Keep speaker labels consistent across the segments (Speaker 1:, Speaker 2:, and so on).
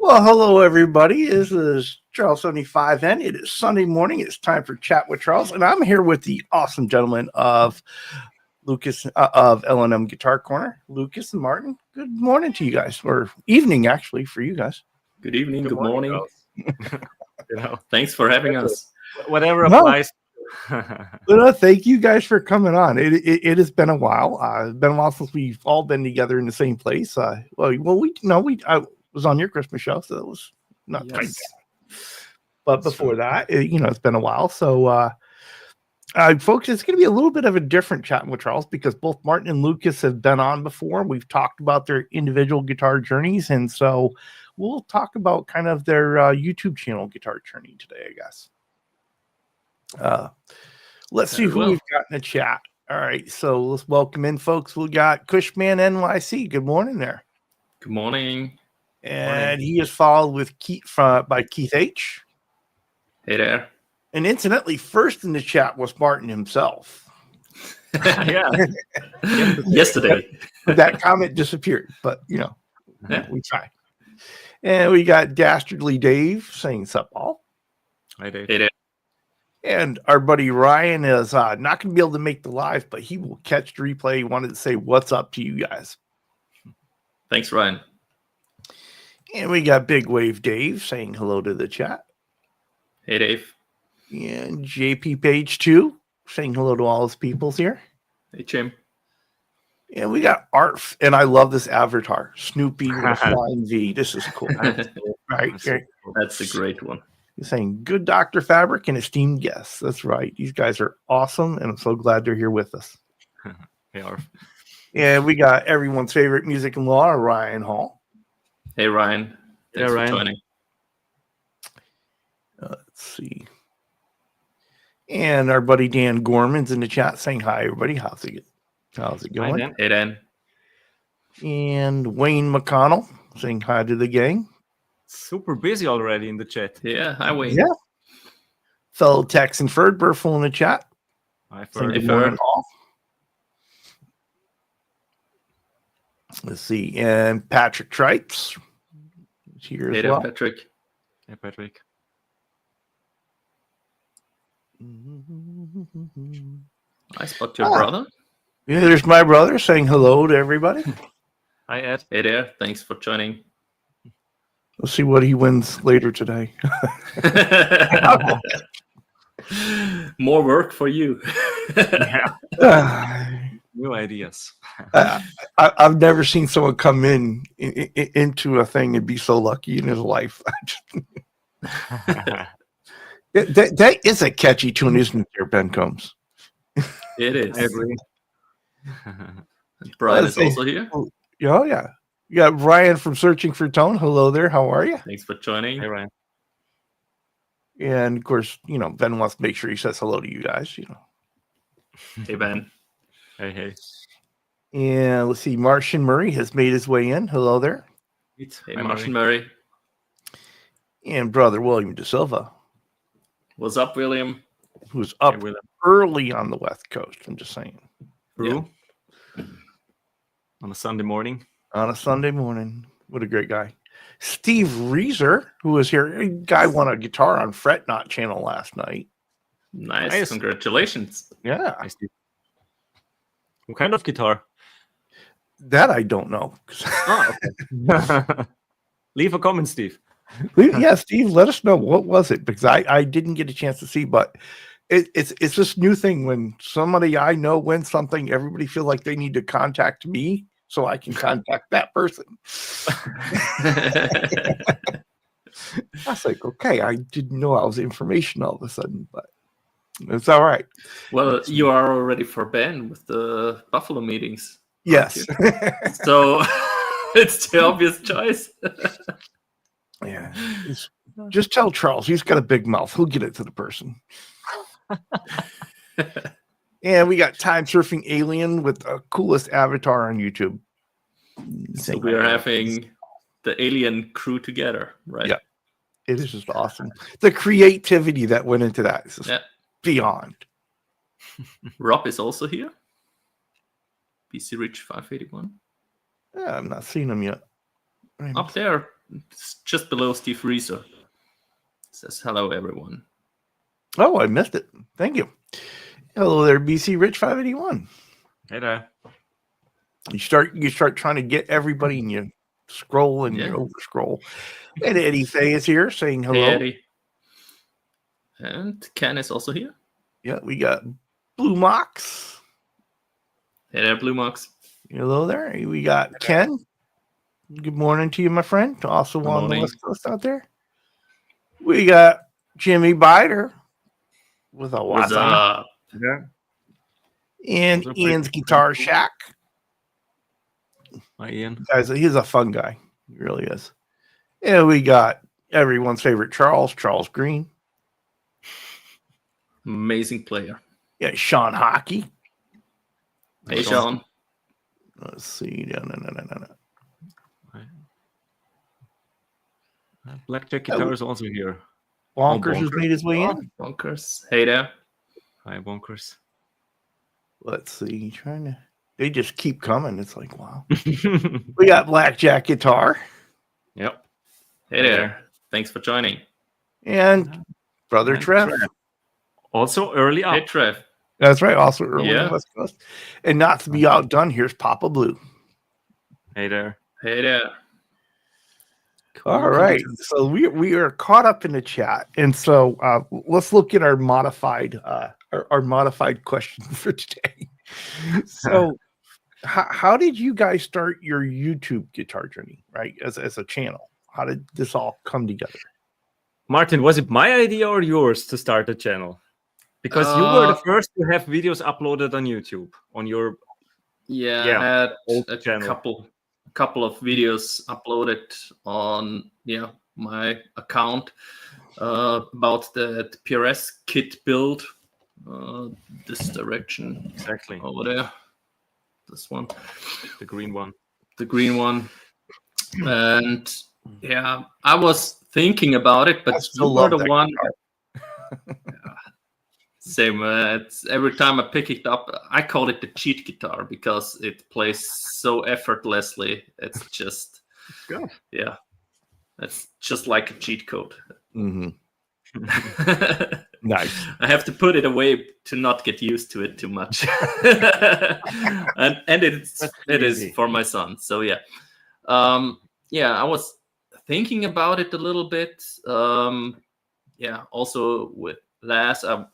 Speaker 1: Well, hello, everybody. This is Charles 75N. It is Sunday morning. It's time for Chat with Charles, and I'm here with the awesome gentleman of Lukas of L&M Guitar Corner, Lukas and Martin. Good morning to you guys, or evening, actually, for you guys.
Speaker 2: Good evening, good morning. Thanks for having us.
Speaker 3: Whatever applies.
Speaker 1: Thank you guys for coming on. It has been a while. It's been a while since we've all been together in the same place. I was on your Christmas show, so it was not quite. But before that, it's been a while. So, folks, it's going to be a little bit of a different chat with Charles because both Martin and Lukas have been on before. We've talked about their individual guitar journeys, and so we'll talk about kind of their YouTube channel guitar journey today, I guess. Let's see who we've got in the chat. All right, so let's welcome in, folks. We got Cushman NYC. Good morning there.
Speaker 2: Good morning.
Speaker 1: And he is followed with by Keith H.
Speaker 2: Hey there.
Speaker 1: And incidentally, first in the chat was Martin himself.
Speaker 2: Yesterday.
Speaker 1: That comment disappeared, but we tried. And we got Dastardly Dave saying sup all.
Speaker 3: Hi, Dave.
Speaker 2: Hey there.
Speaker 1: And our buddy Ryan is not going to be able to make the live, but he will catch the replay. He wanted to say what's up to you guys.
Speaker 2: Thanks, Ryan.
Speaker 1: And we got Big Wave Dave saying hello to the chat.
Speaker 2: Hey, Dave.
Speaker 1: And JP Page 2 saying hello to all his peoples here.
Speaker 2: Hey, Jim.
Speaker 1: And we got Arf, and I love this avatar, Snoopy with a flying V. This is cool. Right?
Speaker 2: That's a great one.
Speaker 1: He's saying, good Dr. Fabric and esteemed guests. That's right. These guys are awesome, and I'm so glad they're here with us.
Speaker 3: Hey, Arf.
Speaker 1: And we got everyone's favorite music and law, Ryan Hall.
Speaker 2: Hey, Ryan. Thanks for joining.
Speaker 1: Let's see. And our buddy Dan Gorman's in the chat saying hi, everybody. How's it going?
Speaker 2: Hi, Dan. Hey, Dan.
Speaker 1: And Wayne McConnell saying hi to the gang.
Speaker 3: Super busy already in the chat.
Speaker 2: Yeah, hi, Wayne.
Speaker 1: Yeah. Fellow Texan Ferd Burful in the chat.
Speaker 3: Hi, Ferd.
Speaker 2: Hey, Ferd.
Speaker 1: Let's see. And Patrick Tripes is here as well.
Speaker 2: Patrick.
Speaker 3: Hey, Patrick.
Speaker 2: I spot your brother.
Speaker 1: Yeah, there's my brother saying hello to everybody.
Speaker 3: Hi, Ed.
Speaker 2: Hey there. Thanks for joining.
Speaker 1: We'll see what he wins later today.
Speaker 2: More work for you.
Speaker 3: New ideas.
Speaker 1: I've never seen someone come into a thing and be so lucky in his life. That is a catchy tune, isn't it, there, Ben Combs?
Speaker 2: It is.
Speaker 3: I agree.
Speaker 2: Brian is also here.
Speaker 1: Oh, yeah. You got Ryan from Searching for Tone. Hello there. How are you?
Speaker 2: Thanks for joining.
Speaker 3: Hey, Ryan.
Speaker 1: And, of course, Ben wants to make sure he says hello to you guys,
Speaker 2: Hey, Ben.
Speaker 3: Hey.
Speaker 1: And let's see. Martian Murray has made his way in. Hello there.
Speaker 2: Hey, Martian Murray.
Speaker 1: And brother William De Silva.
Speaker 2: What's up, William?
Speaker 1: Who's up early on the West Coast. I'm just saying.
Speaker 3: True. Yeah. On a Sunday morning. What a great guy. Steve Reeser, who was here. Guy won a guitar on Fret Not channel last night.
Speaker 2: Nice. Congratulations.
Speaker 1: Yeah.
Speaker 3: Nice. What kind of guitar?
Speaker 1: That I don't know.
Speaker 3: Okay. Leave a comment, Steve.
Speaker 1: Yeah, Steve, let us know what was it, because I didn't get a chance to see, but it's this new thing when somebody I know wins something, everybody feels like they need to contact me so I can contact that person. I was like, okay, I didn't know I was information all of a sudden, but it's all right.
Speaker 2: Well, you are already for Ben with the Buffalo meetings.
Speaker 1: Yes.
Speaker 2: So it's the obvious choice.
Speaker 1: Yeah. Just tell Charles he's got a big mouth. He'll get it to the person. And we got Time Surfing Alien with the coolest avatar on YouTube.
Speaker 2: So we are having the alien crew together, right?
Speaker 1: Yeah. It is just awesome. The creativity that went into that is just beyond.
Speaker 2: Rob is also here. BC Rich 581.
Speaker 1: Yeah, I'm not seeing him yet.
Speaker 2: Up there, It's just below Steve Reeser. It says hello, everyone.
Speaker 1: Oh, I missed it. Thank you. Hello there, BC Rich 581.
Speaker 3: Hey there.
Speaker 1: You start trying to get everybody, and you scroll and you over scroll. And Eddie Fay is here saying hello.
Speaker 2: Hey, Eddie. And Ken is also here.
Speaker 1: Yeah, we got Blue Mox.
Speaker 2: Hey there, Blue Mox.
Speaker 1: Hello there. We got Ken. Good morning to you, my friend. Also on the West Coast out there. We got Jimmy Bider with a
Speaker 2: What's up?
Speaker 3: Yeah.
Speaker 1: And Ian's Guitar Shack.
Speaker 3: Hi, Ian.
Speaker 1: Guys, he's a fun guy. He really is. And we got everyone's favorite Charles Green.
Speaker 2: Amazing player.
Speaker 1: Yeah, Sean Hockey.
Speaker 2: Hey, Sean.
Speaker 1: Let's see. No.
Speaker 3: Blackjack Guitar is also here.
Speaker 1: Bonkers has made his way in.
Speaker 2: Bonkers. Hey there.
Speaker 3: Hi, Bonkers.
Speaker 1: Let's see. They just keep coming. It's like, wow. We got Blackjack Guitar.
Speaker 3: Yep.
Speaker 2: Hey there. Thanks for joining.
Speaker 1: And Brother Trev.
Speaker 3: Also early up.
Speaker 2: Hey, Trev.
Speaker 1: That's right. Also early on the West Coast. And not to be outdone, here's Papa Blue.
Speaker 3: Hey there.
Speaker 2: Hey there.
Speaker 1: All right. So we are caught up in the chat. And so let's look at our modified question for today. So how did you guys start your YouTube guitar journey, right? As a channel? How did this all come together?
Speaker 3: Martin, was it my idea or yours to start the channel? Because you were the first to have videos uploaded on YouTube on your
Speaker 2: I had a couple of videos uploaded on my account about the PRS kit build. This direction,
Speaker 3: exactly
Speaker 2: over there. This one,
Speaker 3: the green one.
Speaker 2: And I was thinking about it, but you were the one. Same. It's every time I pick it up, I call it the cheat guitar because it plays so effortlessly. It's just, it's just like a cheat code.
Speaker 1: Mm-hmm. Nice.
Speaker 2: I have to put it away to not get used to it too much. and it is for my son. So I was thinking about it a little bit. Also with Laz, I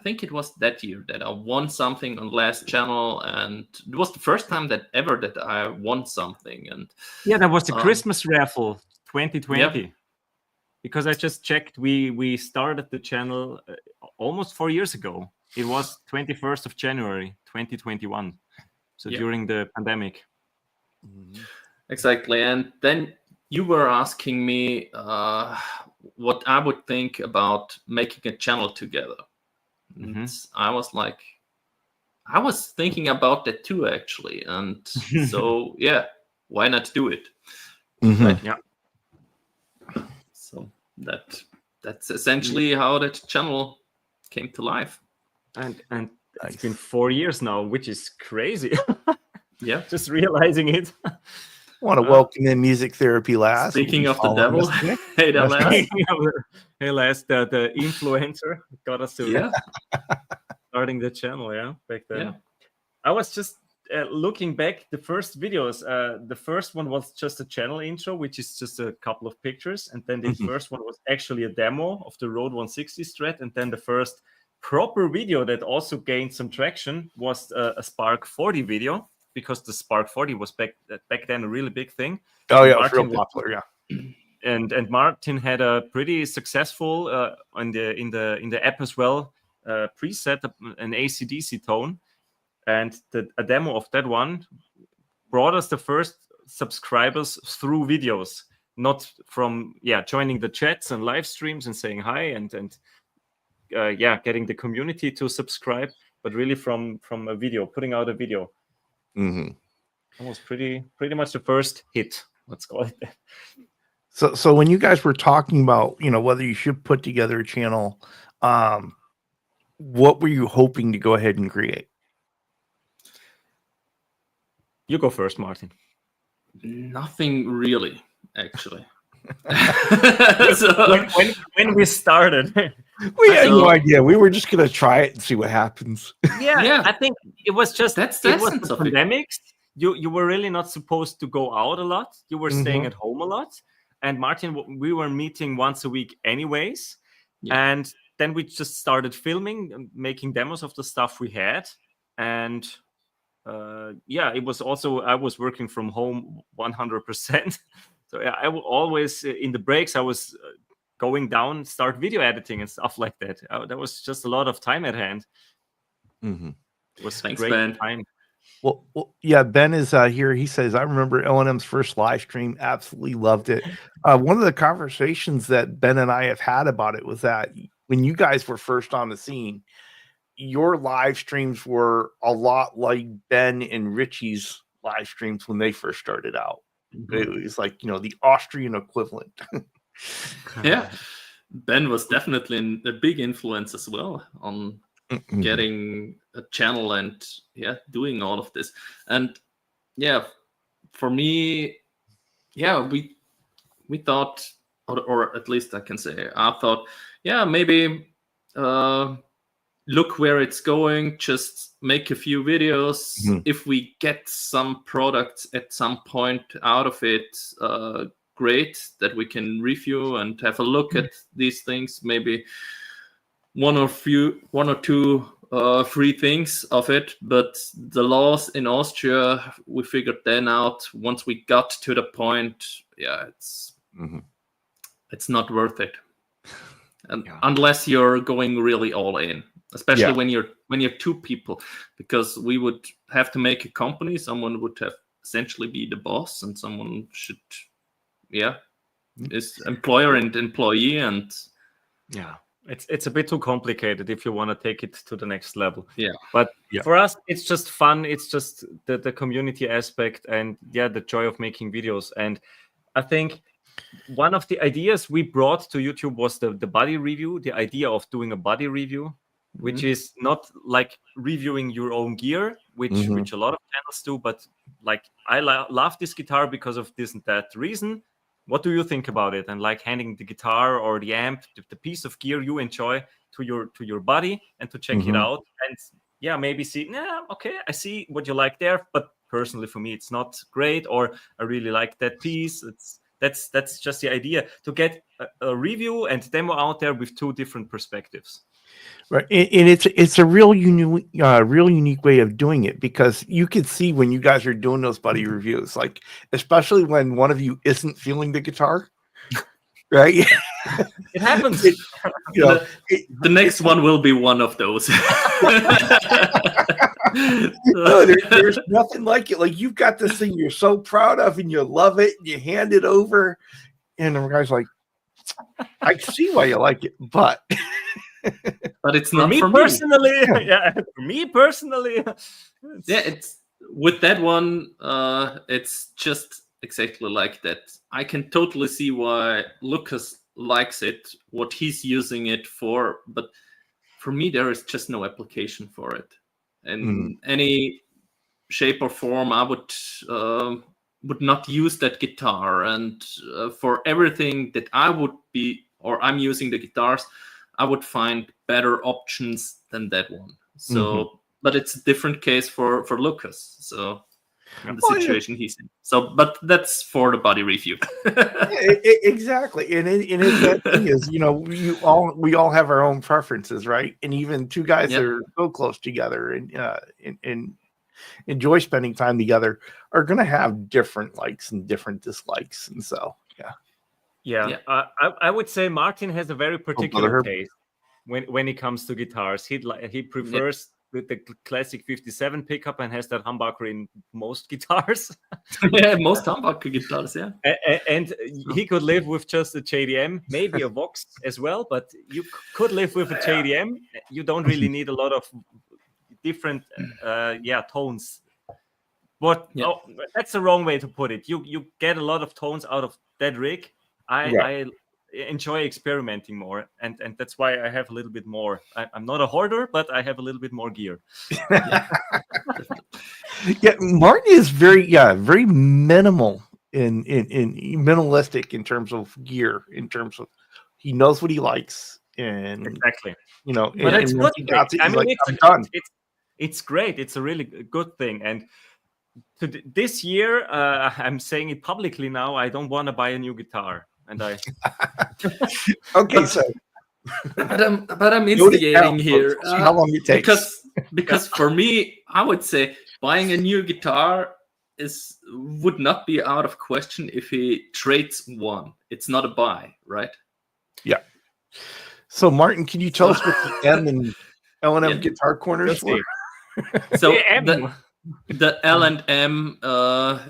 Speaker 2: think it was that year that I won something on Last Channel, and it was the first time that I won something. And
Speaker 3: that was the Christmas raffle 2020. Yeah. Because I just checked, we started the channel almost 4 years ago. It was 21st of January 2021, so during the pandemic.
Speaker 2: Exactly. And then you were asking me what I would think about making a channel together. I was thinking about that too, actually. And so, why not do it?
Speaker 1: Right?
Speaker 2: Yeah. So that's essentially how that channel came to life.
Speaker 3: And it's been 4 years now, which is crazy.
Speaker 2: Yeah.
Speaker 3: Just realizing it.
Speaker 1: I want to welcome in Music Therapy Laz.
Speaker 2: Speaking of the devil, hey there, Laz.
Speaker 3: Hey Laz, the influencer got us to starting the channel, back then. Yeah. I was just looking back, the first videos, the first one was just a channel intro, which is just a couple of pictures. And then the first one was actually a demo of the Rode 160 Strat. And then the first proper video that also gained some traction was a Spark 40 video, because the Spark 40 was back then a really big thing.
Speaker 1: Oh, yeah, it was real popular,
Speaker 3: And Martin had a pretty successful in the app as well preset, an AC/DC tone. And a demo of that one brought us the first subscribers through videos, not from joining the chats and live streams and saying hi and getting the community to subscribe, but really from a video, putting out a video.
Speaker 1: Mm-hmm.
Speaker 3: That was pretty much the first hit. Let's call it that.
Speaker 1: So when you guys were talking about whether you should put together a channel, what were you hoping to go ahead and create?
Speaker 3: You go first, Martin.
Speaker 2: Nothing really, actually.
Speaker 3: when we started,
Speaker 1: we had no idea. We were just gonna try it and see what happens.
Speaker 3: Yeah, I think it was just
Speaker 2: that's
Speaker 3: it was
Speaker 2: essence
Speaker 3: the
Speaker 2: of it.
Speaker 3: pandemics. You were really not supposed to go out a lot. You were staying at home a lot. And Martin, we were meeting once a week anyways. Yeah. And then we just started filming and making demos of the stuff we had. And it was also, I was working from home 100%. So yeah, I will always, in the breaks, I was going down, start video editing and stuff like that. That was just a lot of time at hand.
Speaker 1: Mm-hmm.
Speaker 3: It was
Speaker 2: Thanks,
Speaker 3: great
Speaker 2: Ben.
Speaker 3: time.
Speaker 1: Well, yeah, Ben is here. He says, I remember L&M's first live stream. Absolutely loved it. One of the conversations that Ben and I have had about it was that when you guys were first on the scene, your live streams were a lot like Ben and Richie's live streams when they first started out. It was like, the Austrian equivalent.
Speaker 2: Yeah. Ben was definitely a big influence as well on getting a channel and doing all of this. And for me, we thought, or at least I can say, I thought, maybe look where it's going, just make a few videos. If we get some products at some point out of it, great, that we can review and have a look at these things, maybe one or two free things of it. But the laws in Austria, we figured then out once we got to the point, it's not worth it. And unless you're going really all in, especially when you're two people, because we would have to make a company, someone would have essentially be the boss, and someone should is employer and employee, and
Speaker 3: it's a bit too complicated if you want to take it to the next level. But
Speaker 1: Yeah.
Speaker 3: for us, it's just fun. It's just the community aspect and the joy of making videos. And I think one of the ideas we brought to YouTube was the body review, the idea of doing a body review, which is not like reviewing your own gear, which a lot of channels do, but like, I love this guitar because of this and that reason. What do you think about it? And like handing the guitar or the amp, the piece of gear you enjoy to your buddy, and to check it out and maybe see, okay, I see what you like there, but personally for me it's not great, or I really like that piece. That's just the idea, to get a review and demo out there with two different perspectives.
Speaker 1: Right, and it's a real unique way of doing it, because you can see when you guys are doing those buddy reviews, like especially when one of you isn't feeling the guitar, right?
Speaker 3: It happens.
Speaker 2: The next one will be one of those.
Speaker 1: No, there's nothing like it. Like, you've got this thing you're so proud of and you love it, and you hand it over, and the guy's like, I see why you like it, but
Speaker 2: it's not
Speaker 3: for me personally. For me personally,
Speaker 2: it's with that one. It's just exactly like that. I can totally see why Lukas likes it, what he's using it for, but for me there is just no application for it in any shape or form. I would not use that guitar, and for everything that I would be, or I'm using the guitars, I would find better options than that one. So, but it's a different case for Lukas. So, the situation he's in. So, but that's for the body review.
Speaker 1: Exactly, and that thing is, we all have our own preferences, right? And even two guys that are so close together and enjoy spending time together are going to have different likes and different dislikes, and so
Speaker 3: I would say Martin has a very particular taste when it comes to guitars. He prefers the classic 57 pickup and has that humbucker in most guitars.
Speaker 2: Most humbucker guitars,
Speaker 3: and he could live with just a JDM, maybe a Vox as well, but you could live with a JDM. You don't really need a lot of different tones. But that's the wrong way to put it. You get a lot of tones out of that rig. I enjoy experimenting more, and that's why I have a little bit more. I'm not a hoarder, but I have a little bit more gear.
Speaker 1: Martin is very minimal in minimalistic in terms of gear, in terms of he knows what he likes, and
Speaker 3: exactly,
Speaker 1: but
Speaker 3: it's good.
Speaker 1: I mean, I'm done.
Speaker 3: It's great. It's a really good thing. And this year, I'm saying it publicly now, I don't want to buy a new guitar. And I
Speaker 1: okay, so
Speaker 2: but I'm instigating here.
Speaker 1: See how long it takes.
Speaker 2: Because for me, I would say buying a new guitar would not be out of question if he trades one. It's not a buy, right?
Speaker 1: Yeah. So Martin, can you tell us what the M and L&M guitar corners for?
Speaker 2: So the L&M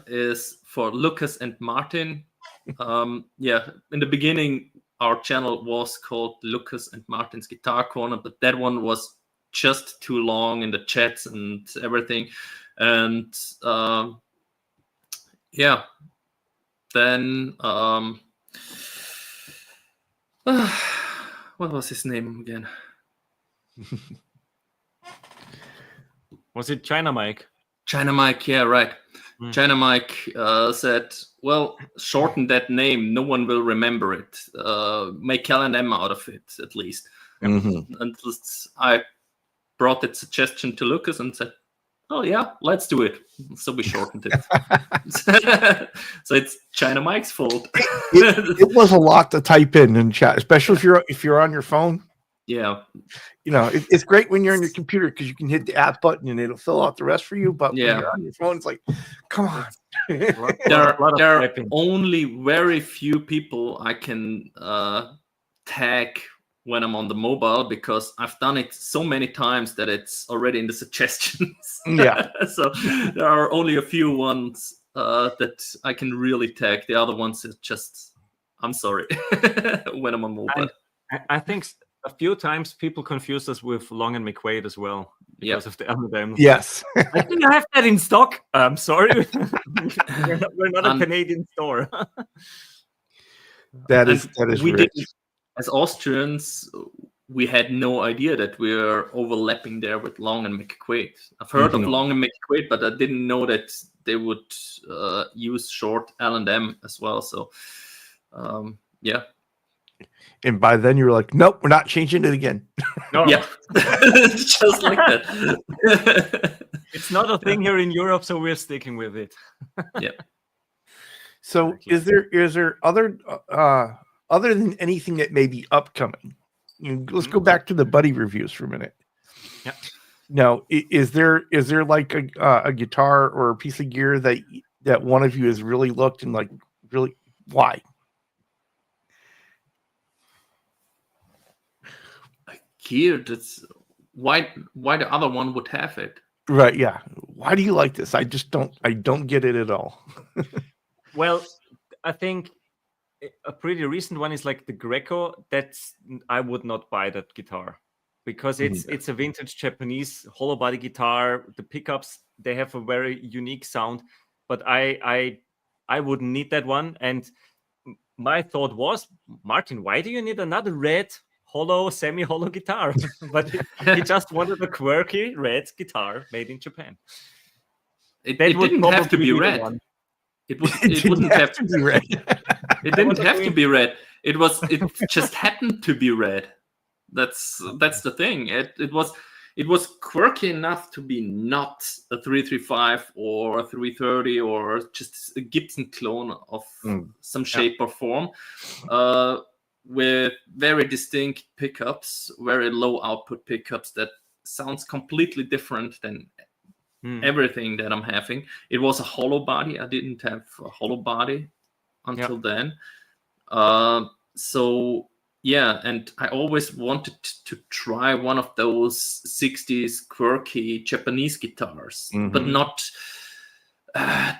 Speaker 2: is for Lukas and Martin. In the beginning, our channel was called Lukas and Martin's Guitar Corner, but that one was just too long in the chats and everything. And then what was his name again?
Speaker 3: Was it China Mike?
Speaker 2: China Mike, yeah, right. China Mike said, well, shorten that name. No one will remember it. Make L&M out of it, at least.
Speaker 1: Mm-hmm.
Speaker 2: And I brought that suggestion to Lukas and said, oh, yeah, let's do it. So we shortened it. So it's China Mike's fault.
Speaker 1: it was a lot to type in chat, especially if you're on your phone.
Speaker 2: Yeah.
Speaker 1: It's great when you're on your computer because you can hit the app button and it'll fill out the rest for you. But when you're on your phone, it's like, come on.
Speaker 2: There are only very few people I can tag when I'm on the mobile because I've done it so many times that it's already in the suggestions.
Speaker 1: Yeah.
Speaker 2: So there are only a few ones that I can really tag. The other ones is just, I'm sorry, when I'm on mobile.
Speaker 3: I think a few times people confuse us with Long and McQuaid as well because of the L&M.
Speaker 1: Yes.
Speaker 3: I think I have that in stock. I'm sorry. we're not a Canadian store.
Speaker 1: That is rich.
Speaker 2: As Austrians, we had no idea that we were overlapping there with Long and McQuaid. I've heard of Long and McQuaid, but I didn't know that they would use short L&M as well. So, yeah.
Speaker 1: And by then you were like, nope, we're not changing it again.
Speaker 2: No. Yeah. Just like that.
Speaker 3: It's not a thing here in Europe, so we're sticking with it.
Speaker 2: Yeah.
Speaker 1: So is there other than anything that may be upcoming? Let's go back to the buddy reviews for a minute.
Speaker 3: Yeah.
Speaker 1: Now, is there like a guitar or a piece of gear that one of you has really looked and like really why?
Speaker 2: Gear, that's why the other one would have it.
Speaker 1: Right, yeah. Why do you like this? I don't get it at all.
Speaker 3: Well, I think a pretty recent one is like the Greco. I would not buy that guitar because it's a vintage Japanese hollow body guitar. The pickups, they have a very unique sound, but I wouldn't need that one. And my thought was, Martin, why do you need another red hollow, semi-hollow guitar? But he just wanted a quirky red guitar made in Japan.
Speaker 2: It didn't have to be red. It wouldn't have to be red. It didn't have to be red. It just happened to be red. That's the thing. It was quirky enough to be not a 335 or a 330 or just a Gibson clone of some shape or form. With very distinct pickups, very low output pickups that sounds completely different than everything that I'm having. It was a hollow body. I didn't have a hollow body until then. So yeah, and I always wanted to try one of those 60s quirky Japanese guitars, but not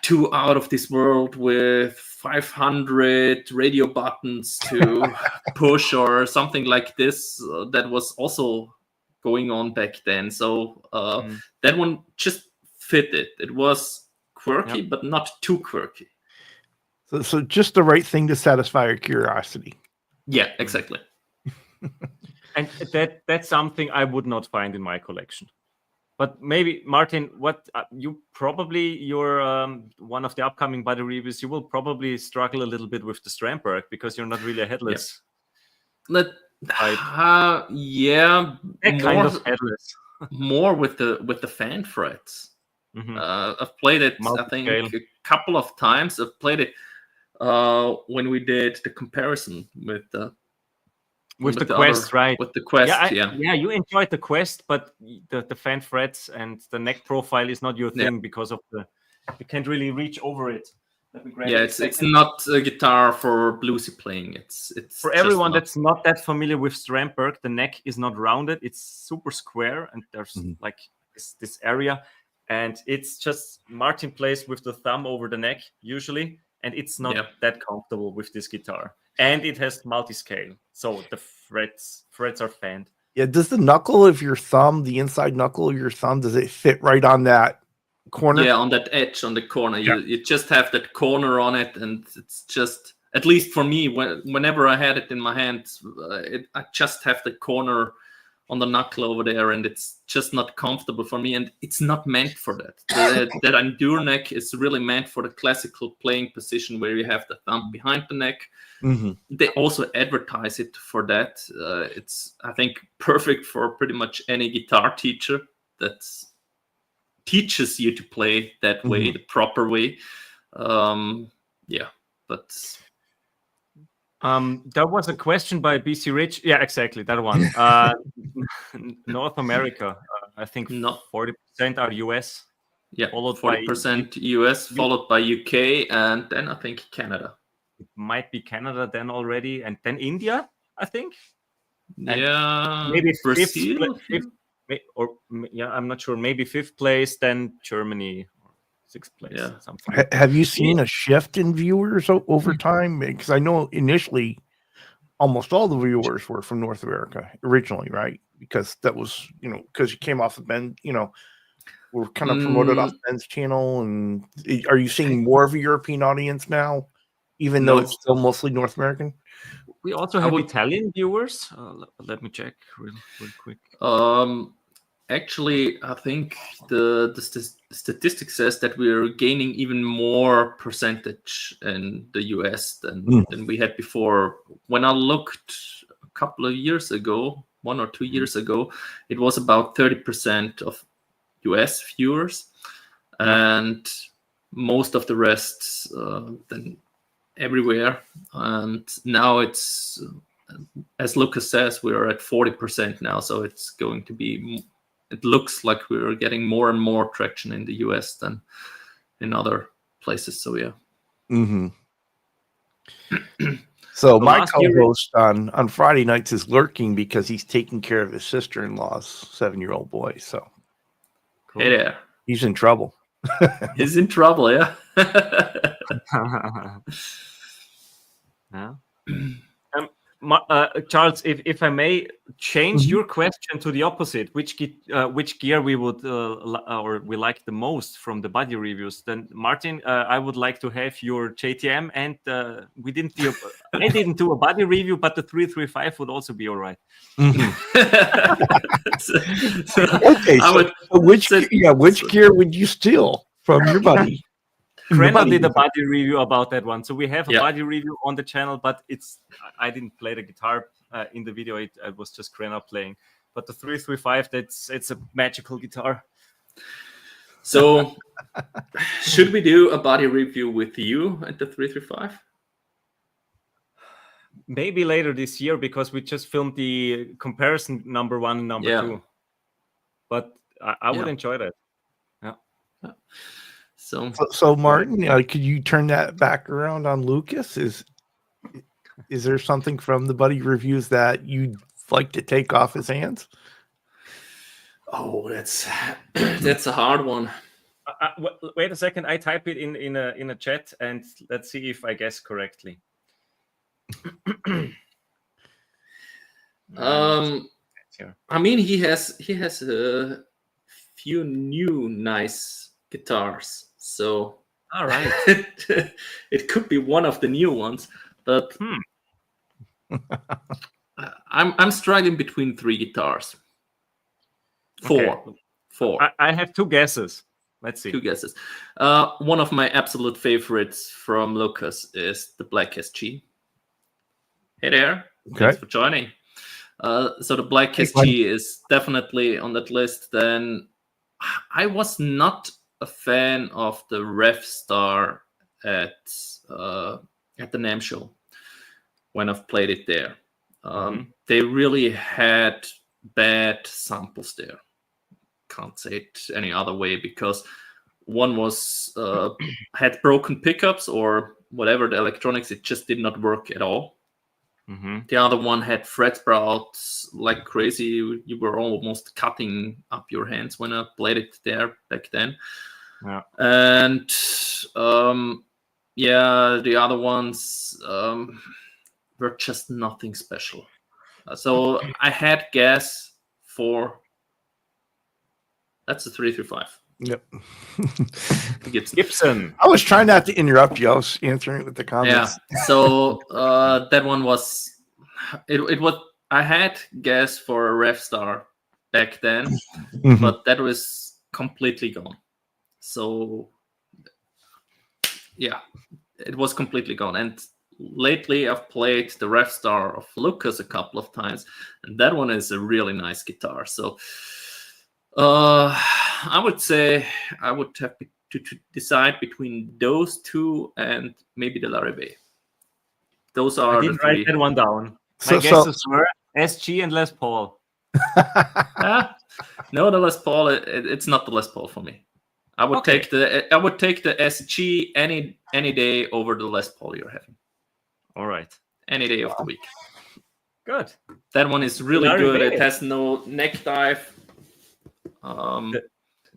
Speaker 2: too out of this world with 500 radio buttons to push or something like this that was also going on back then. So that one just fit it. It was quirky, but not too quirky.
Speaker 1: So just the right thing to satisfy your curiosity.
Speaker 2: Yeah, exactly.
Speaker 3: And that's something I would not find in my collection. But maybe Martin, what you're one of the upcoming body reviews. You will probably struggle a little bit with the Stramberg because you're not really a headless.
Speaker 2: Yeah,
Speaker 3: Kind of headless.
Speaker 2: More with the fan frets. I've played it, multi-scale. I think, a couple of times. I've played it when we did the comparison with the
Speaker 3: Quest, right?
Speaker 2: With the Quest,
Speaker 3: yeah, you enjoyed the Quest, but the fan frets and the neck profile is not your thing because of you can't really reach over it.
Speaker 2: It's not a guitar for bluesy playing. It's
Speaker 3: for everyone that's not that familiar with Stramberg. The neck is not rounded; it's super square, and there's like this area, and it's just Martin plays with the thumb over the neck usually, and it's not that comfortable with this guitar. And it has multi-scale, so the frets are fanned.
Speaker 1: Yeah, does the knuckle of your thumb, the inside knuckle of your thumb, does it fit right on that corner?
Speaker 2: Yeah, on that edge, on the corner. Yeah. You just have that corner on it, and it's just, at least for me, whenever I had it in my hands, I just have the corner on the knuckle over there, and it's just not comfortable for me, and it's not meant for that. That Endure neck is really meant for the classical playing position where you have the thumb behind the neck. They also advertise it for that. It's, I think, perfect for pretty much any guitar teacher that teaches you to play that way, the proper way. But
Speaker 3: there was a question by BC Rich. Yeah, exactly, that one. North America, I think 40% are US.
Speaker 2: Yeah, followed 40% by US, followed by UK, and then I think Canada.
Speaker 3: It might be Canada then already, and then India, I think.
Speaker 2: And
Speaker 3: maybe
Speaker 2: Brazil.
Speaker 3: I'm not sure. Maybe 5th place, then Germany, or 6th place.
Speaker 2: Yeah.
Speaker 3: Something.
Speaker 1: Have you seen a shift in viewers over time? Because I know initially, almost all the viewers were from North America originally, right? Because that was, because you came off of Ben, we're kind of promoted off Ben's channel. And are you seeing more of a European audience now, even though it's still mostly North American?
Speaker 3: We also have Italian viewers. Let me check real quick.
Speaker 2: Actually, I think the statistic says that we're gaining even more percentage in the US than we had before. When I looked a couple of years ago, 1 or 2 years ago, it was about 30% of US viewers, and most of the rest then everywhere. And now it's, as Lukas says, we're at 40% now, so it's going to be, it looks like we're getting more and more traction in the US than in other places. So
Speaker 1: So my co-host on Friday nights is lurking because he's taking care of his sister-in-law's 7-year-old boy. So
Speaker 2: cool. Hey there,
Speaker 1: he's in trouble.
Speaker 2: He's in trouble, yeah.
Speaker 3: Charles, if I may change your question to the opposite, which gear we would or we like the most from the body reviews, then Martin, I would like to have your JTM, and I didn't do a body review, but the 335 would also be all right.
Speaker 1: Okay, which gear would you steal from your buddy?
Speaker 3: Krenner did a body review about that one, so we have a body review on the channel, but I didn't play the guitar in the video. It was just Krenner playing. But the 335, it's a magical guitar.
Speaker 2: So should we do a body review with you at the 335?
Speaker 3: Maybe later this year, because we just filmed the comparison number 1 and number 2. But I would enjoy that. Yeah.
Speaker 1: So Martin, could you turn that back around on Lukas? Is there something from the buddy reviews that you'd like to take off his hands?
Speaker 2: Oh, that's a hard one.
Speaker 3: Wait a second. I type it in a chat, and let's see if I guess correctly.
Speaker 2: I mean, he has a few new nice guitars. So,
Speaker 3: all right,
Speaker 2: it could be one of the new ones, but I'm struggling between 3 guitars. 4 4.
Speaker 3: I have 2 guesses. Let's see.
Speaker 2: 2 guesses. One of my absolute favorites from Lukas is the Black SG. Hey there.
Speaker 1: Okay.
Speaker 2: Thanks for joining. So the Black SG is definitely on that list. Then I was not a fan of the Rev Star at the NAMM show when I've played it there. They really had bad samples there. Can't say it any other way, because one was had broken pickups or whatever, the electronics, it just did not work at all. The other one had fret sprouts like crazy. You were almost cutting up your hands when I played it there back then.
Speaker 3: Yeah.
Speaker 2: And the other ones were just nothing special. So I had gas for, that's a 335.
Speaker 1: Yep.
Speaker 2: Gibson.
Speaker 1: I was trying not to interrupt you. I was answering with the comments.
Speaker 2: Yeah. So that one was, it was, I had gas for a Rev Star back then, but that was completely gone. So yeah, it was completely gone. And lately I've played the Rev Star of Lukas a couple of times, and that one is a really nice guitar. So I would say I would have to decide between those 2 and maybe the Larrivee. Those are
Speaker 3: I didn't write that one down. My guesses were SG and Les Paul.
Speaker 2: No, the Les Paul. It's not the Les Paul for me. I would take the SG any day over the Les Paul you're having.
Speaker 3: All right.
Speaker 2: Any day of the week.
Speaker 3: Good.
Speaker 2: That one is really good. It has no neck dive.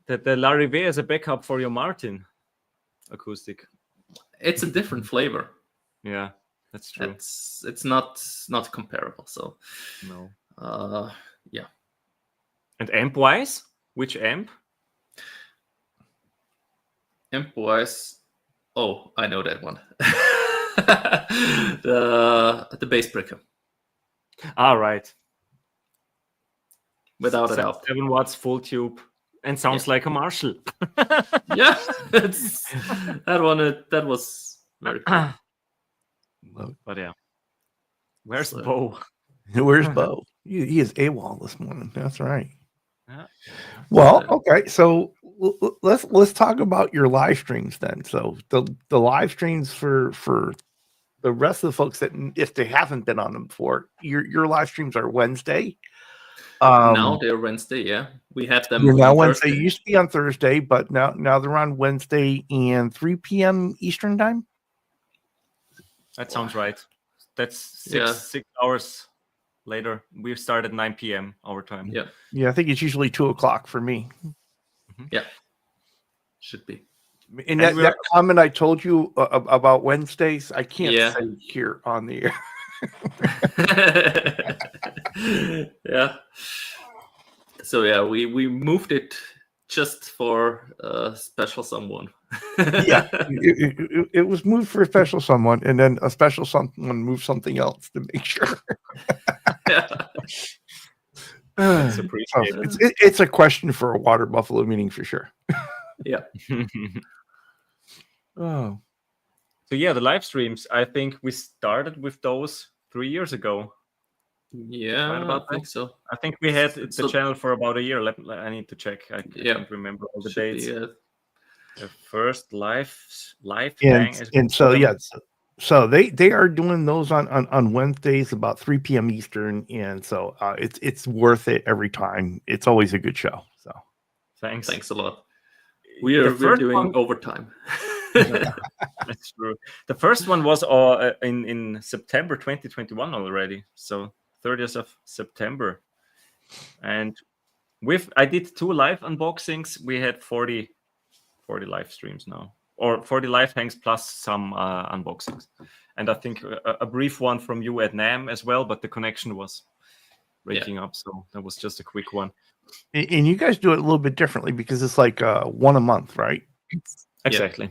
Speaker 3: The Larrivee is a backup for your Martin acoustic.
Speaker 2: It's a different flavor.
Speaker 3: Yeah, that's true.
Speaker 2: It's not comparable. So
Speaker 3: no.
Speaker 2: Yeah.
Speaker 3: And amp wise, which amp?
Speaker 2: Amp wise, I know that one. the bass breaker.
Speaker 3: All right.
Speaker 2: Without a doubt.
Speaker 3: 7 watts full tube and sounds like a Marshall.
Speaker 2: Yeah, that was very cool.
Speaker 3: But yeah, where's Bo?
Speaker 1: Where's Bo? He is AWOL this morning. That's right.
Speaker 3: Yeah.
Speaker 1: Well, okay. So let's talk about your live streams then. So the live streams for the rest of the folks that, if they haven't been on them before, your live streams are Wednesday.
Speaker 2: Now they're Wednesday. Yeah, we had them.
Speaker 1: Now Wednesday. It used to be on Thursday, but now they're on Wednesday and 3 p.m. Eastern time.
Speaker 3: That sounds right. That's 6 hours later. We start at 9 p.m. our time.
Speaker 1: Yeah. I think it's usually 2:00 for me.
Speaker 2: Yeah, should be.
Speaker 1: And that comment I told you about Wednesdays, I can't say here on the air.
Speaker 2: Yeah. So we moved it just for a special someone.
Speaker 1: Yeah, it was moved for a special someone, and then a special someone moved something else to make sure.
Speaker 3: That's appreciated.
Speaker 1: It's a question for a water buffalo meeting for sure.
Speaker 2: Yeah.
Speaker 1: Oh.
Speaker 3: So yeah, the live streams, I think we started with those 3 years ago.
Speaker 2: Yeah,
Speaker 3: right about
Speaker 2: I think so.
Speaker 3: I think we had the channel for about a year. I need to check. I can't remember all the dates. The first live thing.
Speaker 1: And so so they are doing those on Wednesdays about 3 p.m. Eastern, and so it's worth it every time. It's always a good show. So
Speaker 2: thanks a lot. We're doing overtime.
Speaker 3: That's true. The first one was in September 2021 already. So 30th of September. And I did 2 live unboxings. We had 40 live streams now, or 40 live hangs plus some unboxings. And I think a brief one from you at NAMM as well, but the connection was breaking up. So that was just a quick one.
Speaker 1: And you guys do it a little bit differently because it's like one a month, right?
Speaker 3: Exactly.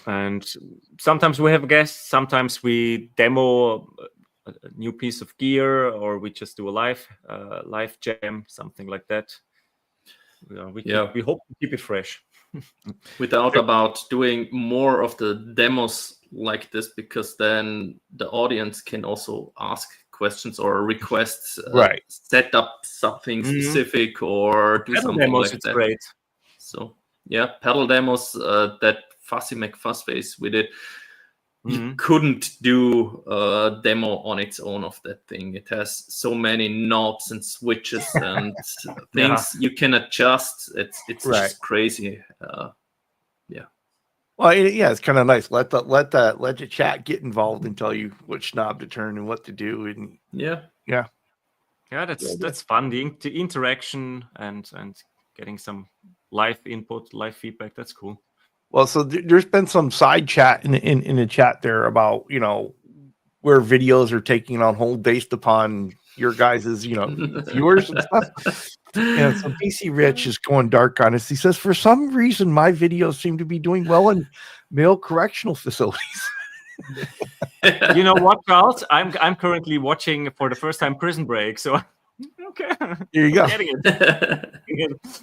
Speaker 3: And sometimes we have guests, sometimes we demo a new piece of gear, or we just do a live jam, something like that. we hope to keep it fresh.
Speaker 2: Without about doing more of the demos like this, because then the audience can also ask questions or requests, set up something specific or do
Speaker 3: pedal
Speaker 2: something
Speaker 3: demos,
Speaker 2: like
Speaker 3: it's
Speaker 2: that.
Speaker 3: Great.
Speaker 2: So pedal demos, that Fussy McFussface we did. You couldn't do a demo on its own of that thing. It has so many knobs and switches and things you can adjust. It's just crazy.
Speaker 1: Well, it's kind of nice. Let the chat get involved and tell you which knob to turn and what to do. And
Speaker 3: that's fun. The interaction and getting some live input, live feedback. That's cool.
Speaker 1: Well, so there's been some side chat in the chat there about, where videos are taking on hold based upon your guys' viewers and stuff. And so PC Rich is going dark on us. He says, for some reason, my videos seem to be doing well in male correctional facilities.
Speaker 3: You know what, Charles? I'm currently watching for the first time Prison Break, so okay.
Speaker 1: Here you go.
Speaker 3: It's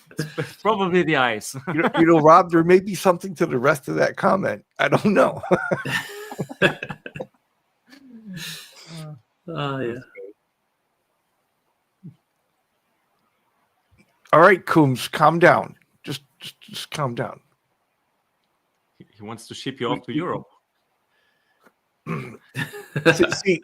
Speaker 3: probably the eyes.
Speaker 1: Rob, there may be something to the rest of that comment. I don't know.
Speaker 2: Yeah.
Speaker 1: All right, Coombs, calm down. Just calm down.
Speaker 3: He wants to ship you off to Europe.
Speaker 1: See,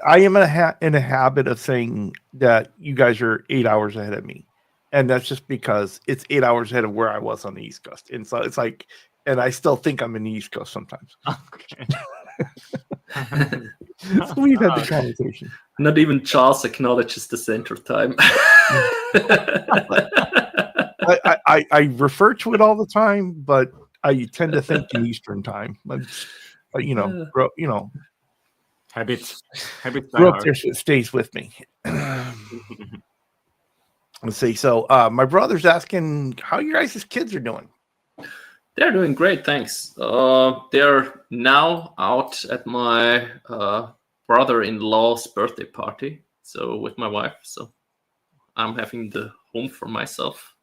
Speaker 1: I am in a habit of saying that you guys are 8 hours ahead of me, and that's just because it's 8 hours ahead of where I was on the East Coast, and so it's like, and I still think I'm in the East Coast sometimes.
Speaker 3: Okay.
Speaker 1: So we've had the conversation.
Speaker 2: Not even Charles acknowledges the center time.
Speaker 1: I refer to it all the time, but I tend to think in Eastern time.
Speaker 3: Habits.
Speaker 1: Grew up there, so it stays with me. Let's see. So my brother's asking how you guys' kids are doing.
Speaker 2: They're doing great, thanks. They're now out at my brother-in-law's birthday party, so with my wife. So I'm having the home for myself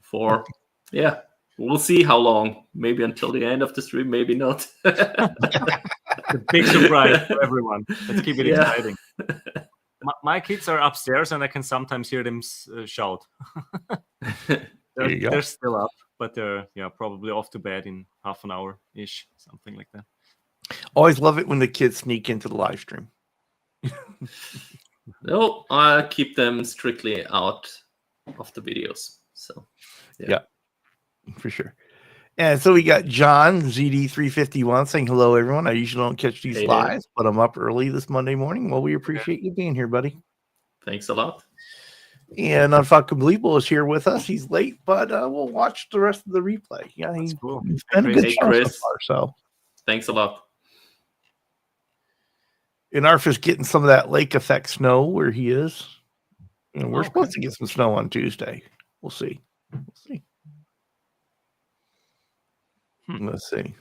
Speaker 2: for, we'll see how long. Maybe until the end of the stream, maybe not.
Speaker 3: The big surprise for everyone. Let's keep it exciting. My kids are upstairs, and I can sometimes hear them shout. They're still up, but they're probably off to bed in half an hour ish, something like that.
Speaker 1: Always love it when the kids sneak into the live stream.
Speaker 2: No, I keep them strictly out of the videos. So
Speaker 1: yeah, for sure. And so we got John ZD351 saying hello, everyone. I usually don't catch these live, but I'm up early this Monday morning. Well, we appreciate you being here, buddy.
Speaker 2: Thanks a lot.
Speaker 1: And Unfuckable is here with us. He's late, but we'll watch the rest of the replay. Yeah, he's
Speaker 3: cool.
Speaker 1: It's been a good show so far. So
Speaker 2: thanks a lot.
Speaker 1: And Arf is getting some of that lake effect snow where he is. And we're supposed to get some snow on Tuesday. We'll see. Let's see.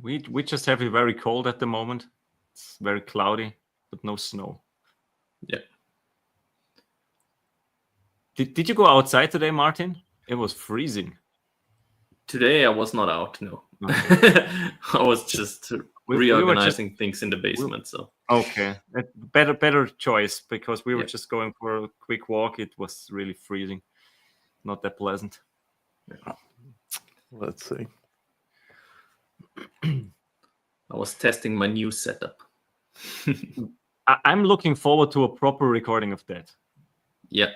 Speaker 3: We just have it very cold at the moment. It's very cloudy, but no snow.
Speaker 2: Yeah.
Speaker 3: Did you go outside today, Martin? It was freezing.
Speaker 2: Today I was not out, no. I was just reorganizing things in the basement. So
Speaker 3: okay, better choice, because we were just going for a quick walk. It was really freezing, not that pleasant.
Speaker 1: Yeah. Let's see.
Speaker 2: I was testing my new setup.
Speaker 3: I'm looking forward to a proper recording of that.
Speaker 2: Yeah,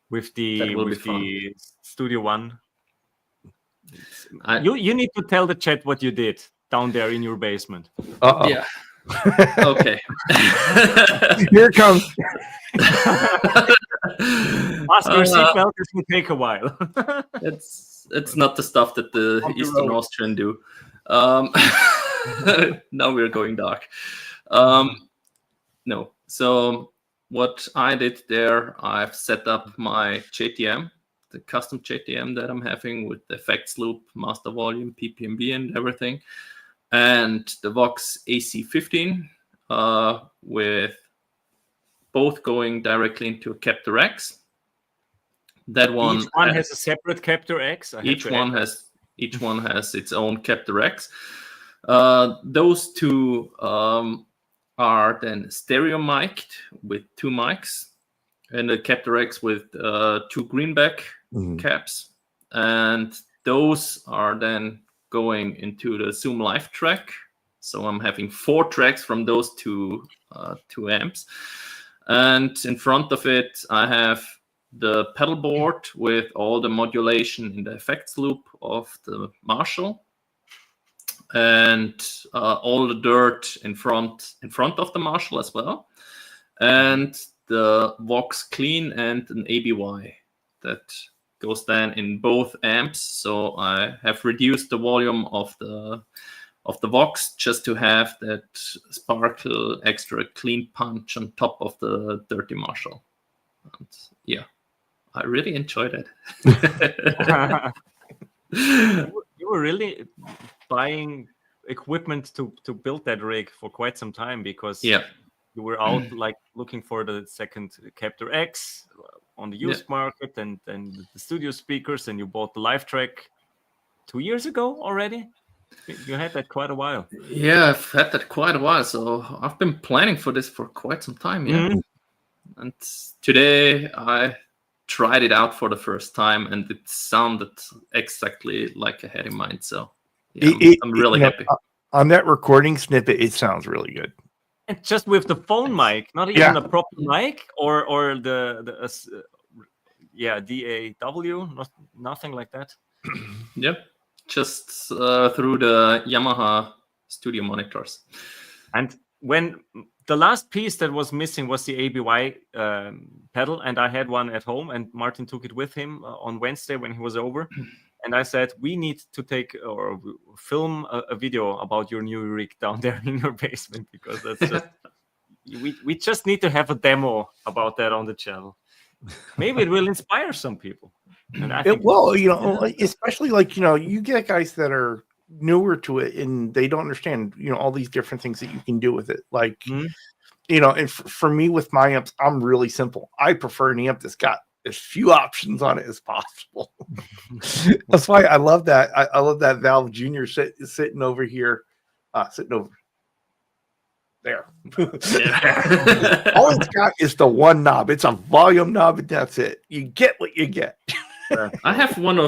Speaker 3: with the Studio One. You need to tell the chat what you did down there in your basement.
Speaker 2: Yeah. Okay.
Speaker 1: Here it comes.
Speaker 3: Ask your seatbelt. This will take a while.
Speaker 2: It's not the stuff that the Eastern Austrian do. Now we're going dark. No. So what I did there, I've set up my JTM, the custom JTM that I'm having with the effects loop, master volume, PPMB, and everything, and the Vox AC15 with both going directly into a Captor X. That one.
Speaker 3: Each one has a separate Captor X.
Speaker 2: Each one has its own Captor X. Those two are then stereo mic'd with 2 mics, and the Captor X with 2 greenback caps, and those are then going into the Zoom Live track. So I'm having 4 tracks from those two amps, and in front of it I have the pedal board with all the modulation in the effects loop of the Marshall, and all the dirt in front of the Marshall as well, and the Vox Clean and an ABY that goes then in both amps. So I have reduced the volume of the Vox just to have that sparkle extra clean punch on top of the dirty Marshall. And yeah, I really enjoyed it.
Speaker 3: You were really buying equipment to build that rig for quite some time, because you were out like looking for the second Captor X on the used market, and the studio speakers, and you bought the Live Track 2 years ago already. You had that quite a while.
Speaker 2: Yeah, I've had that quite a while. So I've been planning for this for quite some time. Yeah. And today I tried it out for the first time, and it sounded exactly like I had in mind. So yeah, I'm really happy.
Speaker 1: On that recording snippet, it sounds really good.
Speaker 3: And just with the phone mic, not even a proper mic or the DAW, nothing like that.
Speaker 2: Yep, just through the Yamaha studio monitors.
Speaker 3: And when the last piece that was missing was the ABY pedal, and I had one at home, and Martin took it with him on Wednesday when he was over. And I said, we need to take or film a video about your new rig down there in your basement, because that's just we just need to have a demo about that on the channel. Maybe it will inspire some people. And I think
Speaker 1: especially like, you get guys that are newer to it and they don't understand, all these different things that you can do with it. Like, and for me with my amps, I'm really simple. I prefer an amp that's got as few options on it as possible. That's why I love that. I love that Valve Junior sitting over here, sitting over there. All it's got is the one knob. It's a volume knob, and that's it. You get what you get.
Speaker 2: I have one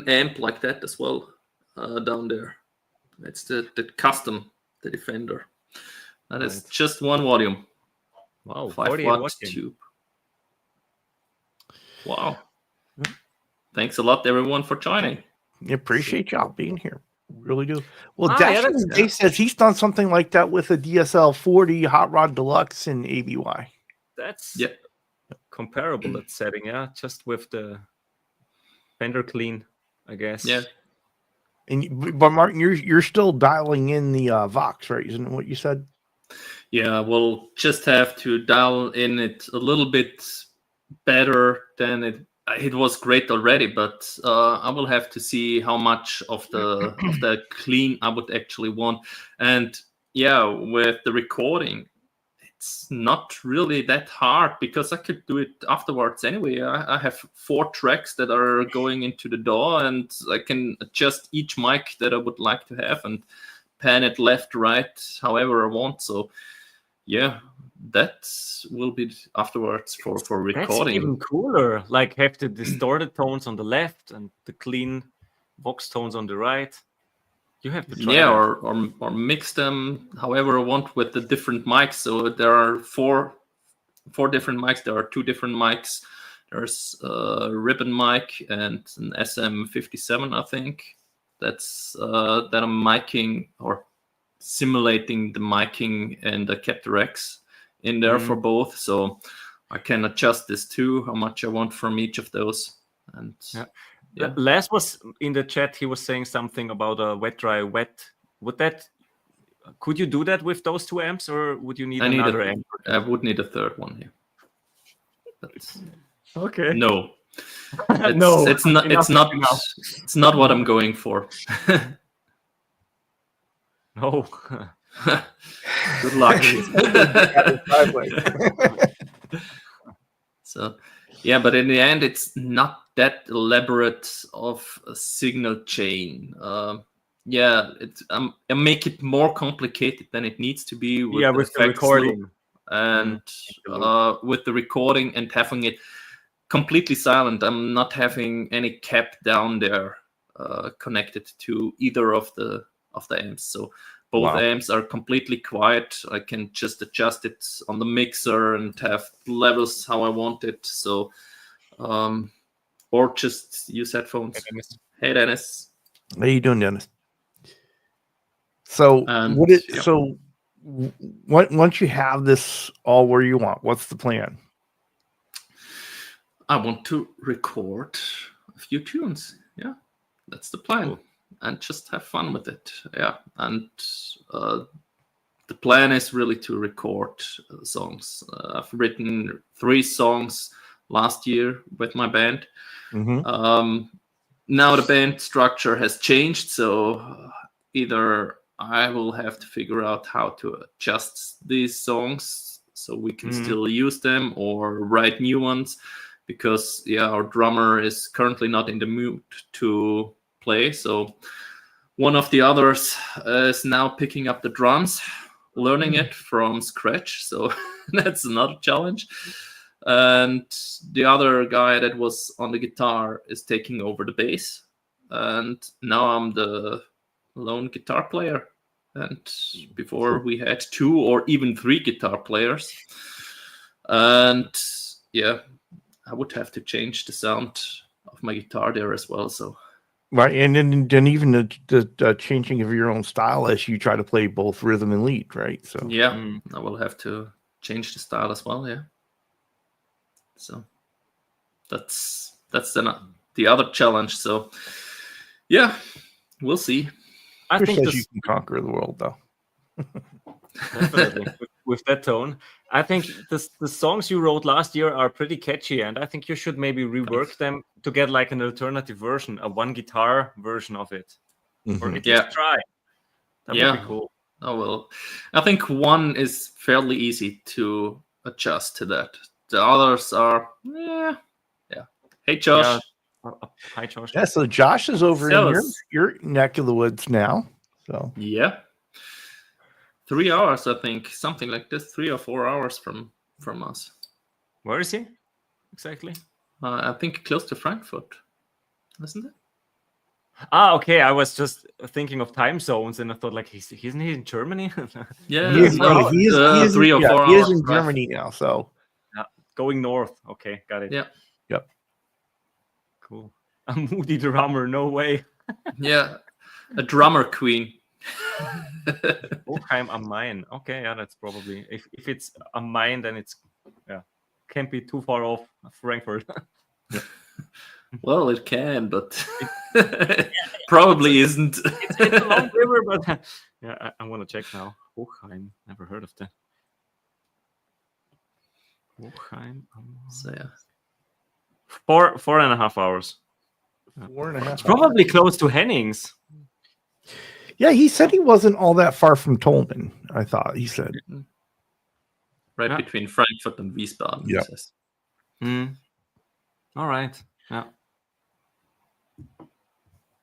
Speaker 2: amp like that as well down there. It's the custom, the Defender. That is just one volume.
Speaker 3: Wow,
Speaker 2: 5-watt tube. Wow. Thanks a lot, everyone, for joining.
Speaker 1: Appreciate y'all being here. Really do. Well, Dave says he's done something like that with a DSL 40 Hot Rod Deluxe and ABY.
Speaker 3: That's comparable at setting, just with the Fender Clean, I guess.
Speaker 2: Yeah.
Speaker 1: But Martin, you're still dialing in the Vox, right? Isn't it what you said?
Speaker 2: Yeah, we'll just have to dial in it a little bit better than it was great already, but I will have to see how much of the clean I would actually want. And with the recording, it's not really that hard, because I could do it afterwards anyway. I have 4 tracks that are going into the DAW, and I can adjust each mic that I would like to have and pan it left, right, however I want. So that will be afterwards for recording.
Speaker 3: That's even cooler. Like, have the distorted tones on the left and the clean Vox tones on the right. You have to try
Speaker 2: or mix them however I want with the different mics. So there are four different mics. There are 2 different mics. There's a ribbon mic and an SM57, I think. That's that I'm miking or simulating the miking and the Captor X in there for both. So I can adjust this too, how much I want from each of those. And
Speaker 3: Les was in the chat. He was saying something about a wet, dry, wet. Could you do that with those 2 amps, or would you need another amp?
Speaker 2: I would need a third one here. That's
Speaker 3: okay.
Speaker 2: No.
Speaker 3: No.
Speaker 2: It's not what I'm going for.
Speaker 3: No.
Speaker 2: Good luck. So Yeah, but in the end, it's not that elaborate of a signal chain. Yeah, I make it more complicated than it needs to be with the
Speaker 3: with the
Speaker 2: effects
Speaker 3: recording.
Speaker 2: loop and
Speaker 3: The
Speaker 2: with the recording and having it completely silent. I'm not having any cap down there connected to either of the amps. So both amps are completely quiet. I can just adjust it on the mixer and have levels how I want it. So, or just use headphones. Hey, Dennis.
Speaker 1: How you doing, Dennis? So once you have this all where you want, what's the plan?
Speaker 2: I want to record a few tunes. Yeah, that's the plan.
Speaker 3: Cool.
Speaker 2: And just have fun with it. Yeah, and the plan is really to record songs. I've written 3 songs last year with my band. Now the band structure has changed, so either I will have to figure out how to adjust these songs so we can still use them, or write new ones, because our drummer is currently not in the mood to play. So one of the others is now picking up the drums, learning it from scratch. So that's another challenge. And the other guy that was on the guitar is taking over the bass. And now I'm the lone guitar player. And before we had 2 or even 3 guitar players. And yeah, I would have to change the sound of my guitar there as well. So
Speaker 1: right, and then even the changing of your own style as you try to play both rhythm and lead, right? So
Speaker 2: I will have to change the style as well. Yeah. So that's the other challenge. So yeah, we'll see.
Speaker 1: I think you can conquer the world, though.
Speaker 3: Definitely. with that tone, I think the songs you wrote last year are pretty catchy, and I think you should maybe rework them to get like an alternative version, a 1 guitar version of it, or at least try. That would be cool.
Speaker 2: Oh well, I think 1 is fairly easy to adjust to that. The others are, yeah. Hey, Josh.
Speaker 3: Hi, Josh.
Speaker 1: Yeah, so Josh is over in your neck of the woods now. So
Speaker 2: yeah, 3 hours, I think, something like this, 3 or 4 hours from us.
Speaker 3: Where is he exactly?
Speaker 2: I think close to Frankfurt, isn't it?
Speaker 3: Okay. I was just thinking of time zones, and I thought, like, isn't he in Germany?
Speaker 2: Yeah,
Speaker 1: he is
Speaker 2: 3 or 4 hours.
Speaker 1: He is in Germany now, so
Speaker 3: going north. Okay, got it.
Speaker 2: Yeah.
Speaker 1: Yep.
Speaker 3: Cool. A moody drummer, no way.
Speaker 2: Yeah, a drummer queen.
Speaker 3: Oakheim am Main. Okay, yeah, that's probably if it's am Main, then it's can't be too far off Frankfurt.
Speaker 2: Well, it can, but probably isn't.
Speaker 3: It's a long river, but I want to check now. Oakheim, never heard of that. Oakheim.
Speaker 2: So yeah,
Speaker 3: 4.5 hours.
Speaker 1: 4.5
Speaker 3: It's probably close to Hennings.
Speaker 1: Yeah, he said he wasn't all that far from Tolman. I thought he said
Speaker 2: right between Frankfurt and Wiesbaden.
Speaker 1: Yeah.
Speaker 3: All right. Yeah.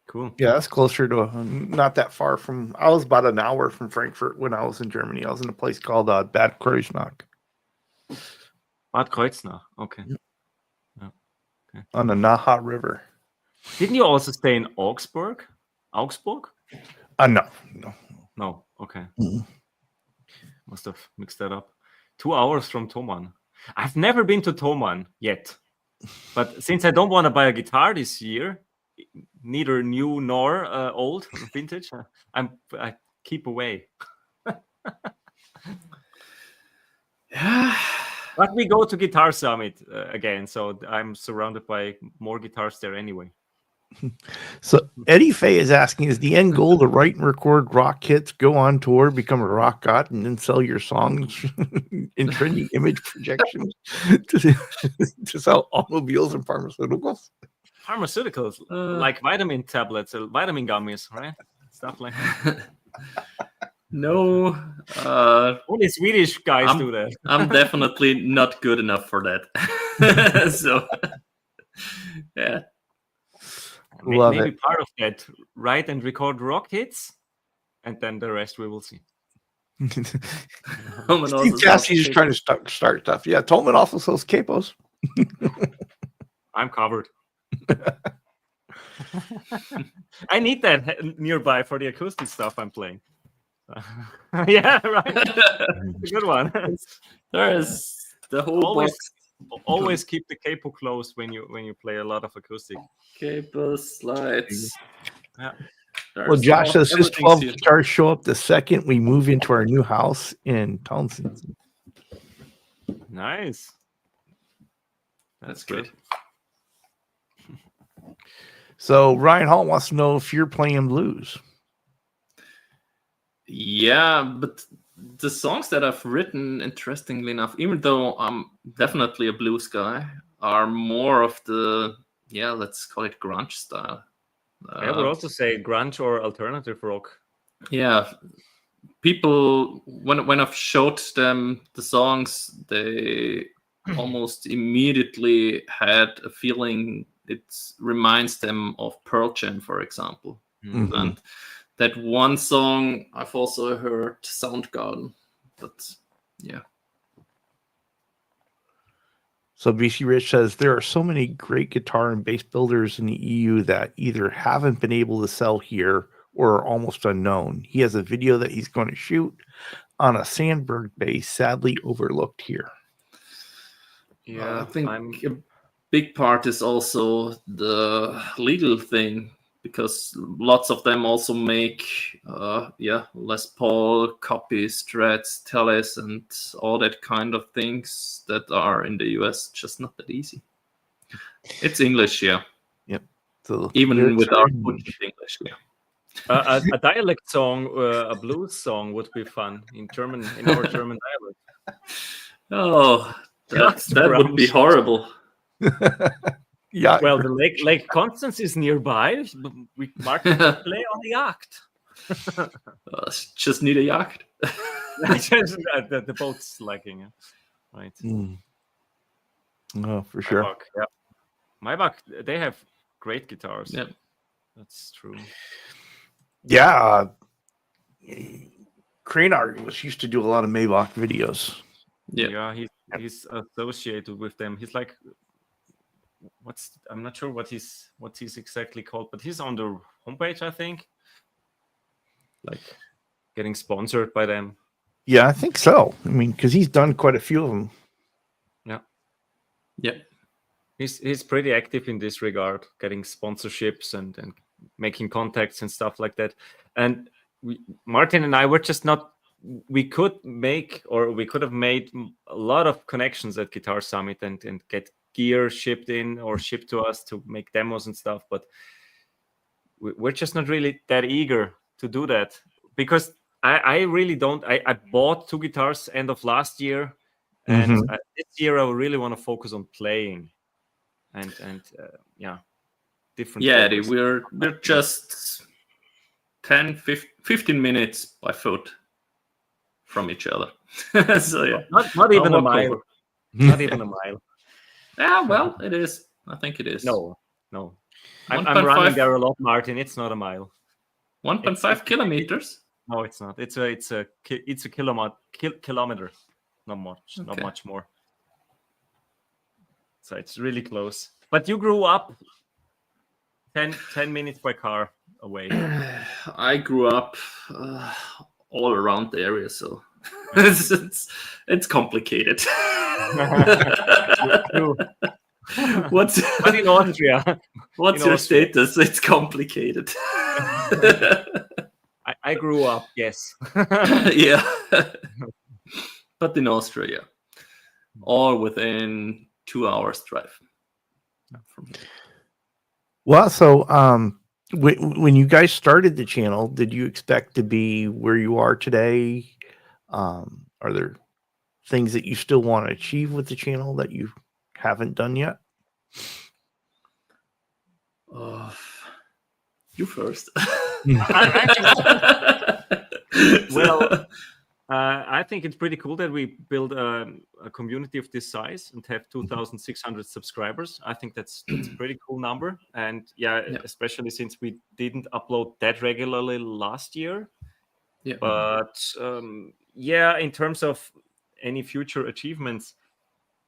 Speaker 3: Cool.
Speaker 1: Yeah, that's closer to not that far from. I was about an hour from Frankfurt when I was in Germany. I was in a place called Bad Kreuznach.
Speaker 3: Bad Kreuznach. Okay.
Speaker 1: Yeah. Okay. On the Naha River.
Speaker 3: Didn't you also stay in Augsburg? Augsburg?
Speaker 1: No.
Speaker 3: Okay. Must have mixed that up. 2 hours from Thomann. I've never been to Thomann yet, but since I don't want to buy a guitar this year, neither new nor old, vintage, I keep away.
Speaker 2: Yeah.
Speaker 3: But we go to Guitar Summit again, so I'm surrounded by more guitars there anyway.
Speaker 1: So Eddie Fay is asking, is the end goal to write and record rock hits, go on tour, become a rock god, and then sell your songs in trendy image projections to sell automobiles and pharmaceuticals?
Speaker 3: Pharmaceuticals, like vitamin tablets, vitamin gummies, right? Stuff like that.
Speaker 2: No.
Speaker 3: Only Swedish guys do that.
Speaker 2: I'm definitely not good enough for that. So, yeah.
Speaker 1: Love
Speaker 3: maybe
Speaker 1: it.
Speaker 3: part of that, write and record rock hits, and then the rest we will see.
Speaker 2: Tolman also
Speaker 1: Steve Cassie's trying to start stuff. Yeah, Tolman also sells capos.
Speaker 3: I'm covered. I need that nearby for the acoustic stuff I'm playing. Yeah, right. A good one.
Speaker 2: There is the whole box.
Speaker 3: Always keep the capo closed when you play a lot of acoustic.
Speaker 2: Capo slides.
Speaker 3: Yeah.
Speaker 1: Well, Josh says his 12 guitars show up the second we move into our new house in Townsend.
Speaker 3: Nice.
Speaker 2: That's good.
Speaker 1: So Ryan Hall wants to know if you're playing blues.
Speaker 2: Yeah, but the songs that I've written, interestingly enough, even though I'm definitely a blues guy, are more of the, let's call it grunge style.
Speaker 3: I would also say grunge or alternative rock.
Speaker 2: Yeah, people, when I've showed them the songs, they almost immediately had a feeling it reminds them of Pearl Jam, for example.
Speaker 1: Mm-hmm.
Speaker 2: And that one song I've also heard Soundgarden, but yeah.
Speaker 1: So BC Rich says there are so many great guitar and bass builders in the EU that either haven't been able to sell here or are almost unknown. He has a video that he's going to shoot on a Sandberg bass, sadly overlooked here.
Speaker 2: Yeah, I think a big part is also the legal thing, because lots of them also make Les Paul, copies, Strats, Teles, and all that kind of things that are in the US just not that easy. It's English, yeah.
Speaker 1: Yep. So
Speaker 2: even with our English, yeah.
Speaker 3: A dialect song, a blues song would be fun in German, in our German dialect.
Speaker 2: Oh, that would be horrible.
Speaker 1: Yeah.
Speaker 3: Well, the Lake Constance is nearby. We Martin can play on the yacht.
Speaker 2: Just need a yacht.
Speaker 3: The boat's lacking, right?
Speaker 1: Oh, for sure.
Speaker 3: Maybach, they have great guitars.
Speaker 2: Yeah,
Speaker 3: that's true.
Speaker 1: Yeah, Cranard was used to do a lot of Maybach videos.
Speaker 3: Yeah, he's associated with them. He's like, I'm not sure what he's exactly called, but he's on the homepage, I think. Like getting sponsored by them.
Speaker 1: Yeah, I think so. I mean, because he's done quite a few of them.
Speaker 2: Yeah.
Speaker 3: He's pretty active in this regard, getting sponsorships and making contacts and stuff like that. And Martin and I were just not. We could have made a lot of connections at Guitar Summit and get gear shipped in or shipped to us to make demos and stuff, but we're just not really that eager to do that, because I really don't. I bought 2 guitars end of last year, and this year I really want to focus on playing and different.
Speaker 2: Yeah, we're just 15 minutes by foot from each other. So yeah,
Speaker 3: not even a mile. Not even a mile.
Speaker 2: Yeah, well, it is. I think it is.
Speaker 3: No. I'm running there a lot, Martin. It's not a mile.
Speaker 2: 1.5 kilometers.
Speaker 3: No, it's not. It's a kilometer. Not much more. So it's really close. But you grew up 10 minutes by car away.
Speaker 2: I grew up all around the area, so it's complicated. But
Speaker 3: in Austria?
Speaker 2: What's your status? It's complicated.
Speaker 3: I grew up, yes.
Speaker 2: Yeah. But in Austria, all within 2 hours drive from here.
Speaker 1: Well, so when you guys started the channel, did you expect to be where you are today? Are there things that you still want to achieve with the channel that you haven't done yet?
Speaker 2: You first.
Speaker 3: Well,
Speaker 4: I think it's pretty cool that we build a community of this size and have 2,600 subscribers. I think that's a pretty cool number. And especially since we didn't upload that regularly last year.
Speaker 2: Yeah.
Speaker 4: But in terms of any future achievements,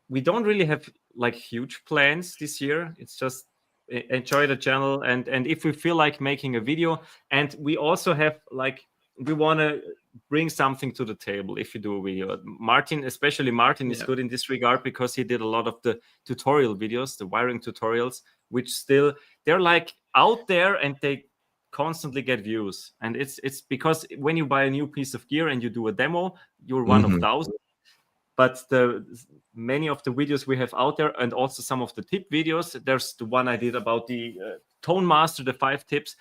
Speaker 4: we don't really have like huge plans this year. It's just enjoy the channel, and if we feel like making a video, and we also have like, we want to bring something to the table if you do a video. Martin is good in this regard, because he did a lot of the tutorial videos, the wiring tutorials, which still, they're like out there and they constantly get views. And it's because when you buy a new piece of gear and you do a demo, you're one of thousands. But many of the videos we have out there, and also some of the tip videos, there's the one I did about the Tone Master, the 5 tips.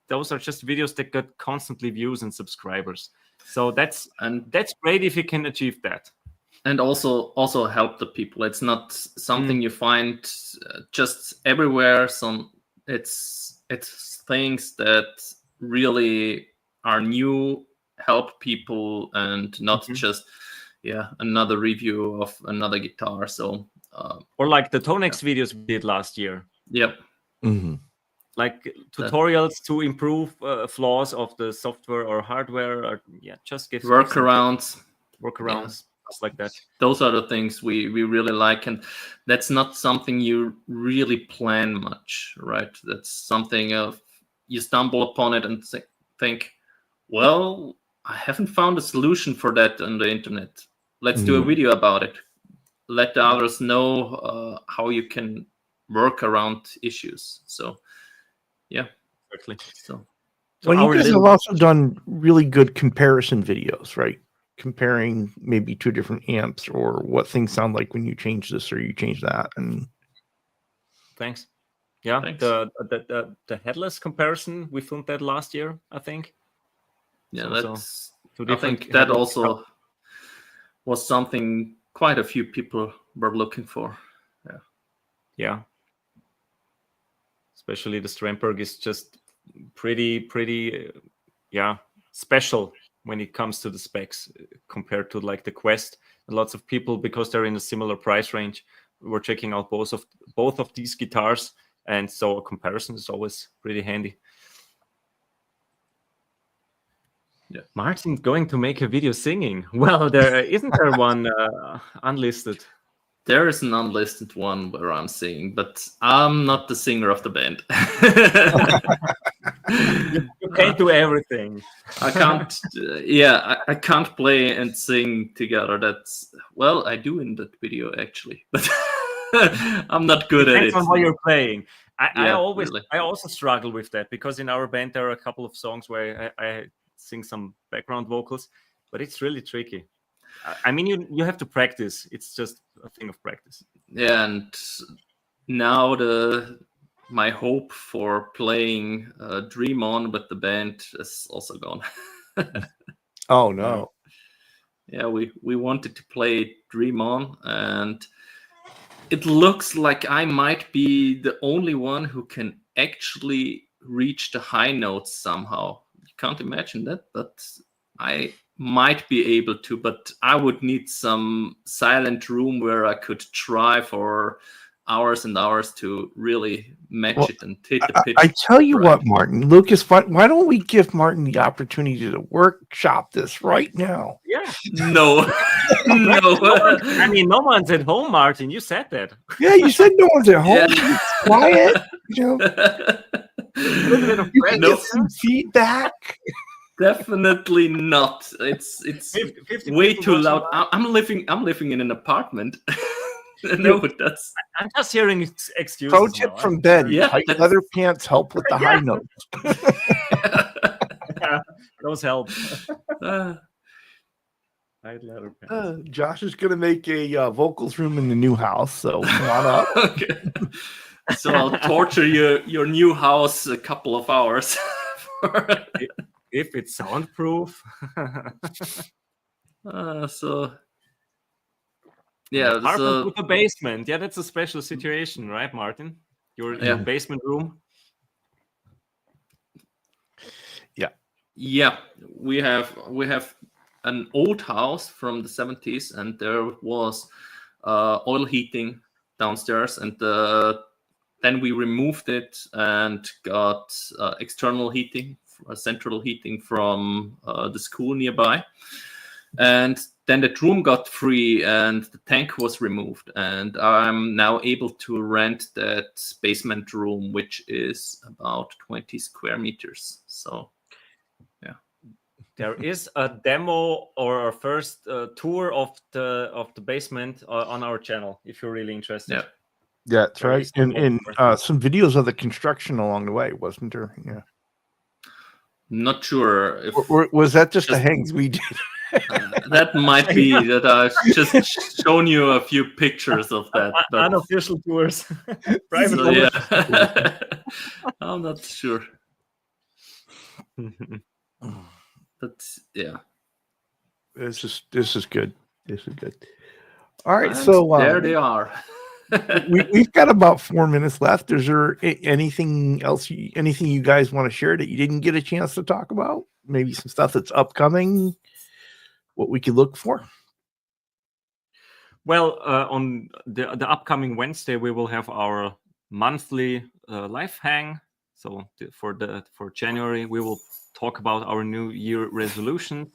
Speaker 4: Those are just videos that get constantly views and subscribers. So that's great if you can achieve that.
Speaker 2: And also help the people. It's not something you find just everywhere. It's things that really are new, help people, and not just another review of another guitar. So
Speaker 4: or like the Tonex videos we did last year.
Speaker 2: Yep.
Speaker 4: Like tutorials to improve flaws of the software or hardware, or just give
Speaker 2: workarounds,
Speaker 4: stuff like that.
Speaker 2: Those are the things we really like, and that's not something you really plan much, right? That's something you stumble upon it and think, well, I haven't found a solution for that on the internet. Let's do a video about it. Let the others know how you can work around issues. So,
Speaker 4: exactly.
Speaker 2: So
Speaker 1: well, you guys have also done really good comparison videos, right? Comparing maybe 2 different amps, or what things sound like when you change this or you change that. And
Speaker 4: thanks. Yeah,
Speaker 2: thanks.
Speaker 4: The headless comparison, we filmed that last year, I think.
Speaker 2: Yeah,
Speaker 4: so
Speaker 2: I think that also was something quite a few people were looking for.
Speaker 4: Yeah. Especially the Strandberg is just pretty special when it comes to the specs compared to like the Quest. And lots of people, because they're in a similar price range, were checking out both of these guitars, and so a comparison is always pretty handy. Yeah. Martin's going to make a video singing. Well, isn't there one unlisted?
Speaker 2: There is an unlisted one where I'm singing, but I'm not the singer of the band.
Speaker 4: You can't do everything.
Speaker 2: I can't. I can't play and sing together. I do in that video actually, but I'm not good at it.
Speaker 4: Depends on what you're playing. I
Speaker 2: really.
Speaker 4: also struggle with that, because in our band there are a couple of songs where I sing some background vocals, but it's really tricky. I mean, you have to practice. It's just a thing of practice.
Speaker 2: Yeah, and now my hope for playing Dream On with the band is also gone.
Speaker 1: Oh no.
Speaker 2: Yeah, we wanted to play Dream On, and it looks like I might be the only one who can actually reach the high notes somehow. You can't imagine that, but I might be able to, but I would need some silent room where I could try for hours and hours to really match it and hit the pitch.
Speaker 1: I tell you what, Martin, Lucas, why don't we give Martin the opportunity to workshop this right now?
Speaker 4: Yeah.
Speaker 2: No. No.
Speaker 4: I mean, no one's at home, Martin. You said that.
Speaker 1: Yeah, you said no one's at home. Yeah. It's quiet. You can get some feedback.
Speaker 2: Definitely not. It's 50 way too loud. I'm living in an apartment. No, but that's.
Speaker 4: I'm just hearing excuses.
Speaker 1: Pro tip from Ben: tight leather pants help with the high notes.
Speaker 4: Those help. Tight leather pants.
Speaker 1: Josh is going to make a vocals room in the new house, so come on up.
Speaker 2: Okay. So I'll torture your new house a couple of hours.
Speaker 4: If it's soundproof.
Speaker 2: Apartment
Speaker 4: with a basement. Yeah, that's a special situation, right, Martin? Your basement room.
Speaker 2: Yeah, we have an old house from the 70s, and there was oil heating downstairs, and then we removed it and got external heating, central heating from the school nearby. And then the room got free and the tank was removed. And I'm now able to rent that basement room, which is about 20 square meters. So, yeah.
Speaker 4: There is a demo or a first tour of the basement on our channel, if you're really interested.
Speaker 2: Yeah.
Speaker 1: Yeah, that's right. And some videos of the construction along the way, wasn't there? Yeah.
Speaker 2: Not sure if
Speaker 1: was that just the hangs we did.
Speaker 2: That might be that I've just shown you a few pictures of that. But,
Speaker 4: unofficial tours.
Speaker 2: Private so, yeah. I'm not sure. But yeah.
Speaker 1: This is good. This is good. All right,
Speaker 2: and
Speaker 1: so
Speaker 2: there they are.
Speaker 1: we've got about 4 minutes left. Is there anything else? Anything you guys want to share that you didn't get a chance to talk about? Maybe some stuff that's upcoming. What we could look for?
Speaker 4: Well, on the upcoming Wednesday, we will have our monthly live hang. So for January, we will talk about our New Year resolutions,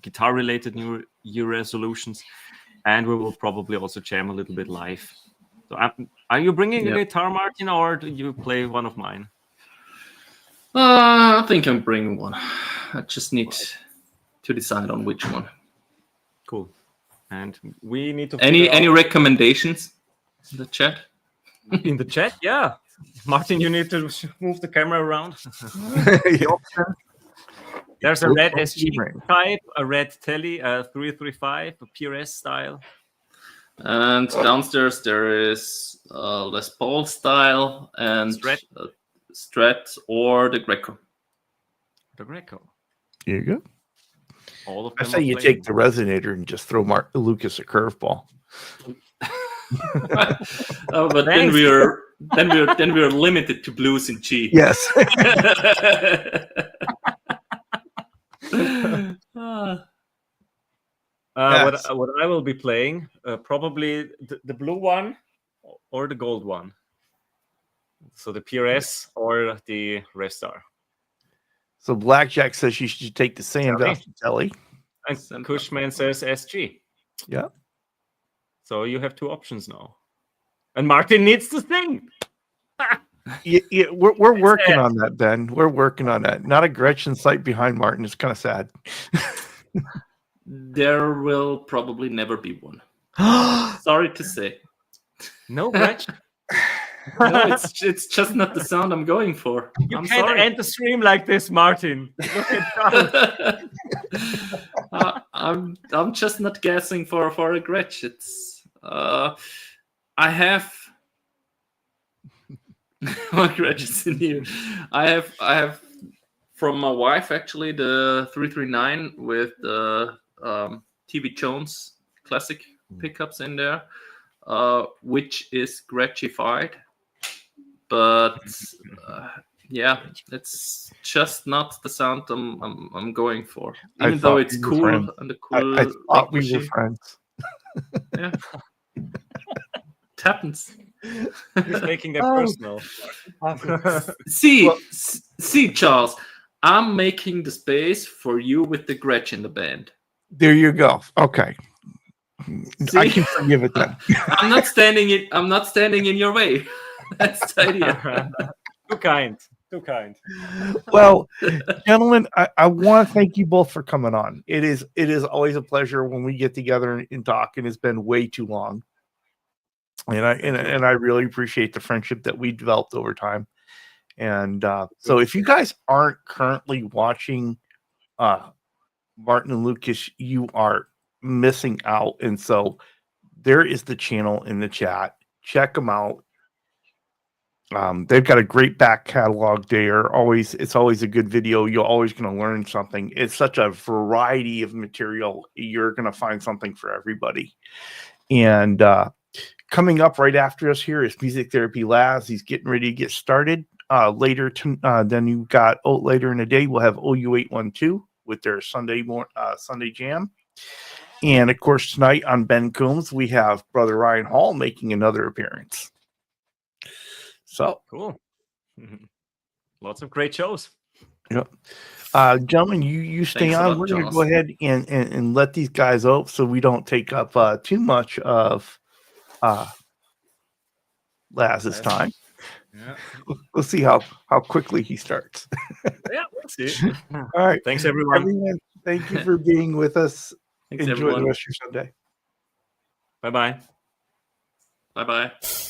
Speaker 4: guitar-related New Year resolutions, and we will probably also jam a little bit live. So, are you bringing a guitar, Martin, or do you play one of mine?
Speaker 2: I think I'm bringing one. I just need to decide on which one.
Speaker 4: Cool. And we need to
Speaker 2: any recommendations in the chat?
Speaker 4: In the chat, yeah. Martin, you need to move the camera around. There's a red SG type, a red Tele, a 335, a PRS style.
Speaker 2: And downstairs there is Les Paul style and Strat or the Greco.
Speaker 4: The Greco.
Speaker 1: Here you go.
Speaker 4: All of
Speaker 1: I say you take the resonator and just throw Lucas a curveball.
Speaker 2: But then we're limited to blues in G.
Speaker 1: Yes.
Speaker 4: What I will be playing, probably the blue one or the gold one. So the PRS or the Restar.
Speaker 1: So Blackjack says you should take the Sam Telly.
Speaker 4: And Cushman says SG.
Speaker 1: Yeah.
Speaker 4: So you have two options now. And Martin needs to sing.
Speaker 1: Yeah, we're working on that, Ben. We're working on that. Not a Gretchen site behind Martin. It's kind of sad.
Speaker 2: There will probably never be one. Sorry to say.
Speaker 4: No Gretchen.
Speaker 2: No, it's just not the sound I'm going for.
Speaker 4: You can't end the stream like this, Martin. Look at
Speaker 2: I'm just not guessing for a Gretsch. It's I have what Gretsch is in here. I have from my wife actually the 339 with the TV Jones classic pickups in there, which is Gretchified. But yeah, it's just not the sound I'm going for. Even though it's cool and the cool.
Speaker 1: I thought we were friends.
Speaker 2: Yeah, it happens.
Speaker 4: He's making it personal.
Speaker 2: See, Charles, I'm making the space for you with the Gretsch in the band.
Speaker 1: There you go. Okay, I can forgive it then.
Speaker 2: I'm not standing in your way. That's the idea.
Speaker 4: Too kind.
Speaker 1: Well, gentlemen, I want to thank you both for coming on. It is always a pleasure when we get together and talk, and it's been way too long. And I really appreciate the friendship that we developed over time. And so if you guys aren't currently watching Martin and Lucas, you are missing out. And so there is the channel in the chat. Check them out. They've got a great back catalog there. It's always a good video. You're always going to learn something. It's such a variety of material. You're going to find something for everybody. And coming up right after us here is Music Therapy Labs. He's getting ready to get started. Later in the day, we'll have OU812 with their Sunday Jam. And of course, tonight on Ben Coombs, we have Brother Ryan Hall making another appearance. So
Speaker 4: cool. Lots of great shows.
Speaker 1: Yep. Gentlemen, you stay on. We're going to go ahead and let these guys out so we don't take up too much of Laz's time.
Speaker 4: Yeah.
Speaker 1: We'll see how quickly he starts.
Speaker 4: Yeah, we'll see.
Speaker 1: All right.
Speaker 4: Thanks, everyone.
Speaker 1: Thank you for being with us.
Speaker 2: Thanks,
Speaker 1: Enjoy
Speaker 2: everyone.
Speaker 1: the rest of your Sunday.
Speaker 4: Bye-bye.
Speaker 2: Bye-bye.